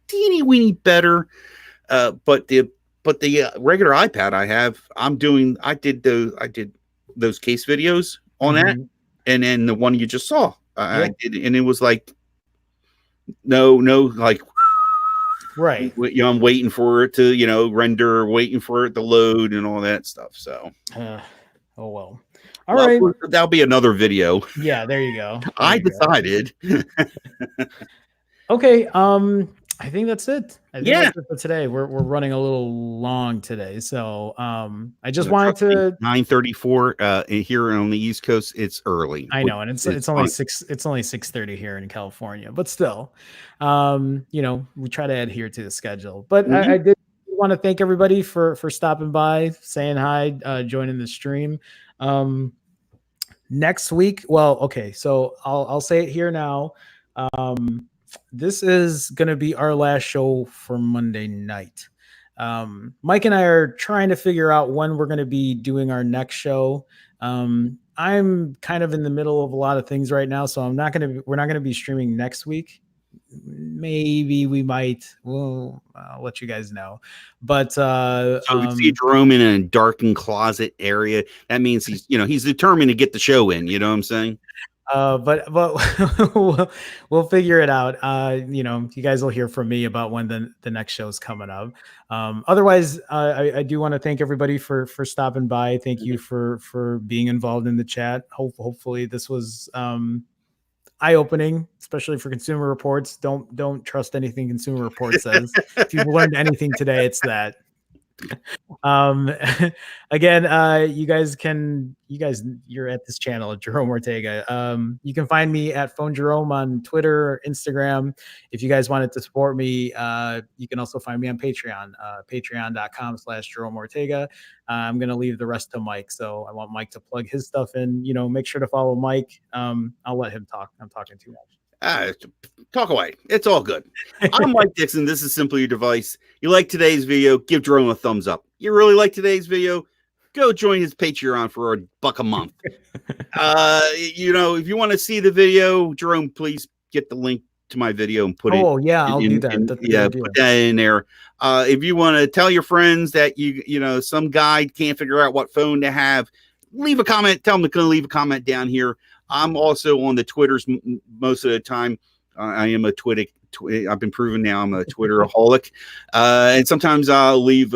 teeny weeny better. But the regular iPad I have, I did those case videos on that, and then the one you just saw. I did, and it was like no, like right. I'm waiting for it to render, waiting for it to load, and all that stuff. So, oh well. All right, that'll be another video. Yeah, there you go. I decided. Okay. I think that's it. That's it for today. We're running a little long today, so I just wanted to 9:34 here on the East Coast. It's early. I know, and it's only 6:30 here in California, but still, we try to adhere to the schedule. But I did want to thank everybody for stopping by, saying hi, joining the stream. Next week, well, okay, so I'll say it here now. This is going to be our last show for Monday night. Mike and I are trying to figure out when we're going to be doing our next show. I'm kind of in the middle of a lot of things right now, so we're not going to be streaming next week. Maybe we might. I'll let you guys know. But so we see Jerome in a darkened closet area. That means he's determined to get the show in. You know what I'm saying? But we'll figure it out. You guys will hear from me about when the next show is coming up. Otherwise, I do want to thank everybody for stopping by. Thank you for being involved in the chat. Hopefully this was eye-opening, especially for Consumer Reports. Don't trust anything Consumer Reports says. If you've learned anything today, it's that. Again, you're at this channel at Jerome Ortega. You can find me at Phone Jerome on Twitter or Instagram. If you guys wanted to support me, you can also find me on Patreon, patreon.com/Jerome Ortega. I'm going to leave the rest to Mike. So I want Mike to plug his stuff in, make sure to follow Mike. I'll let him talk. I'm talking too much. Talk away. It's all good. I'm Mike Dixon. This is Simply Your Device. You like today's video, give Jerome a thumbs up. You really like today's video, go join his Patreon for $1 a month. If you want to see the video, Jerome, please get the link to my video and put it. Oh yeah, I'll do that. Put that in there. If you want to tell your friends that some guy can't figure out what phone to have, leave a comment. Tell them to leave a comment down here. I'm also on the Twitters most of the time. I am a Twitter. I've been proven now I'm a Twitteraholic. And sometimes I'll leave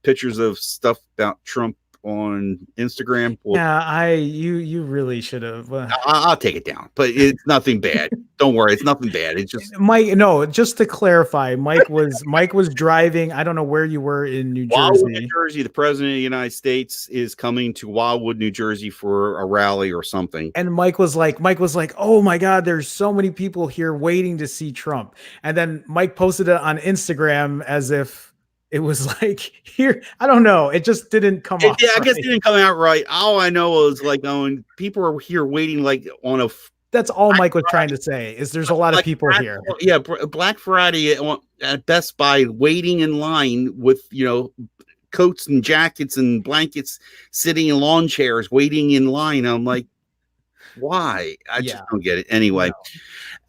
pictures of stuff about Trump on Instagram. You really should have. I'll take it down, but it's nothing bad. Don't worry, it's nothing bad. It's just Mike. No, just to clarify, Mike was driving. I don't know where you were in New Jersey. Wildwood, New Jersey. The president of the United States is coming to Wildwood, New Jersey for a rally or something. And Mike was like, oh my God, there's so many people here waiting to see Trump. And then Mike posted it on Instagram as if it was like here. I don't know. It just didn't come out. Yeah, I guess it didn't come out right. All I know is people are here waiting on a. That's all Mike was trying to say is there's a lot of people here. Yeah, Black Friday at Best Buy, waiting in line with coats and jackets and blankets, sitting in lawn chairs, waiting in line. I'm like, why? I just don't get it. Anyway,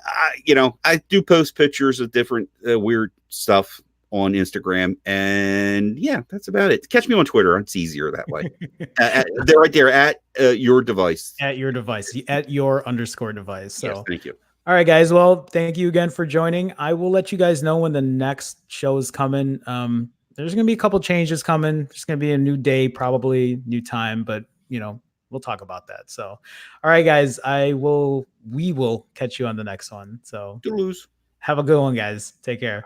I do post pictures of different weird stuff on Instagram, and that's about it. Catch me on Twitter. It's easier that way. They're right there at your device. At your device. At your _device. So yes, thank you. All right, guys. Well, thank you again for joining. I will let you guys know when the next show is coming. There's going to be a couple changes coming. There's going to be a new day, probably new time, but we'll talk about that. So, all right, guys, we will catch you on the next one. So Have a good one, guys. Take care.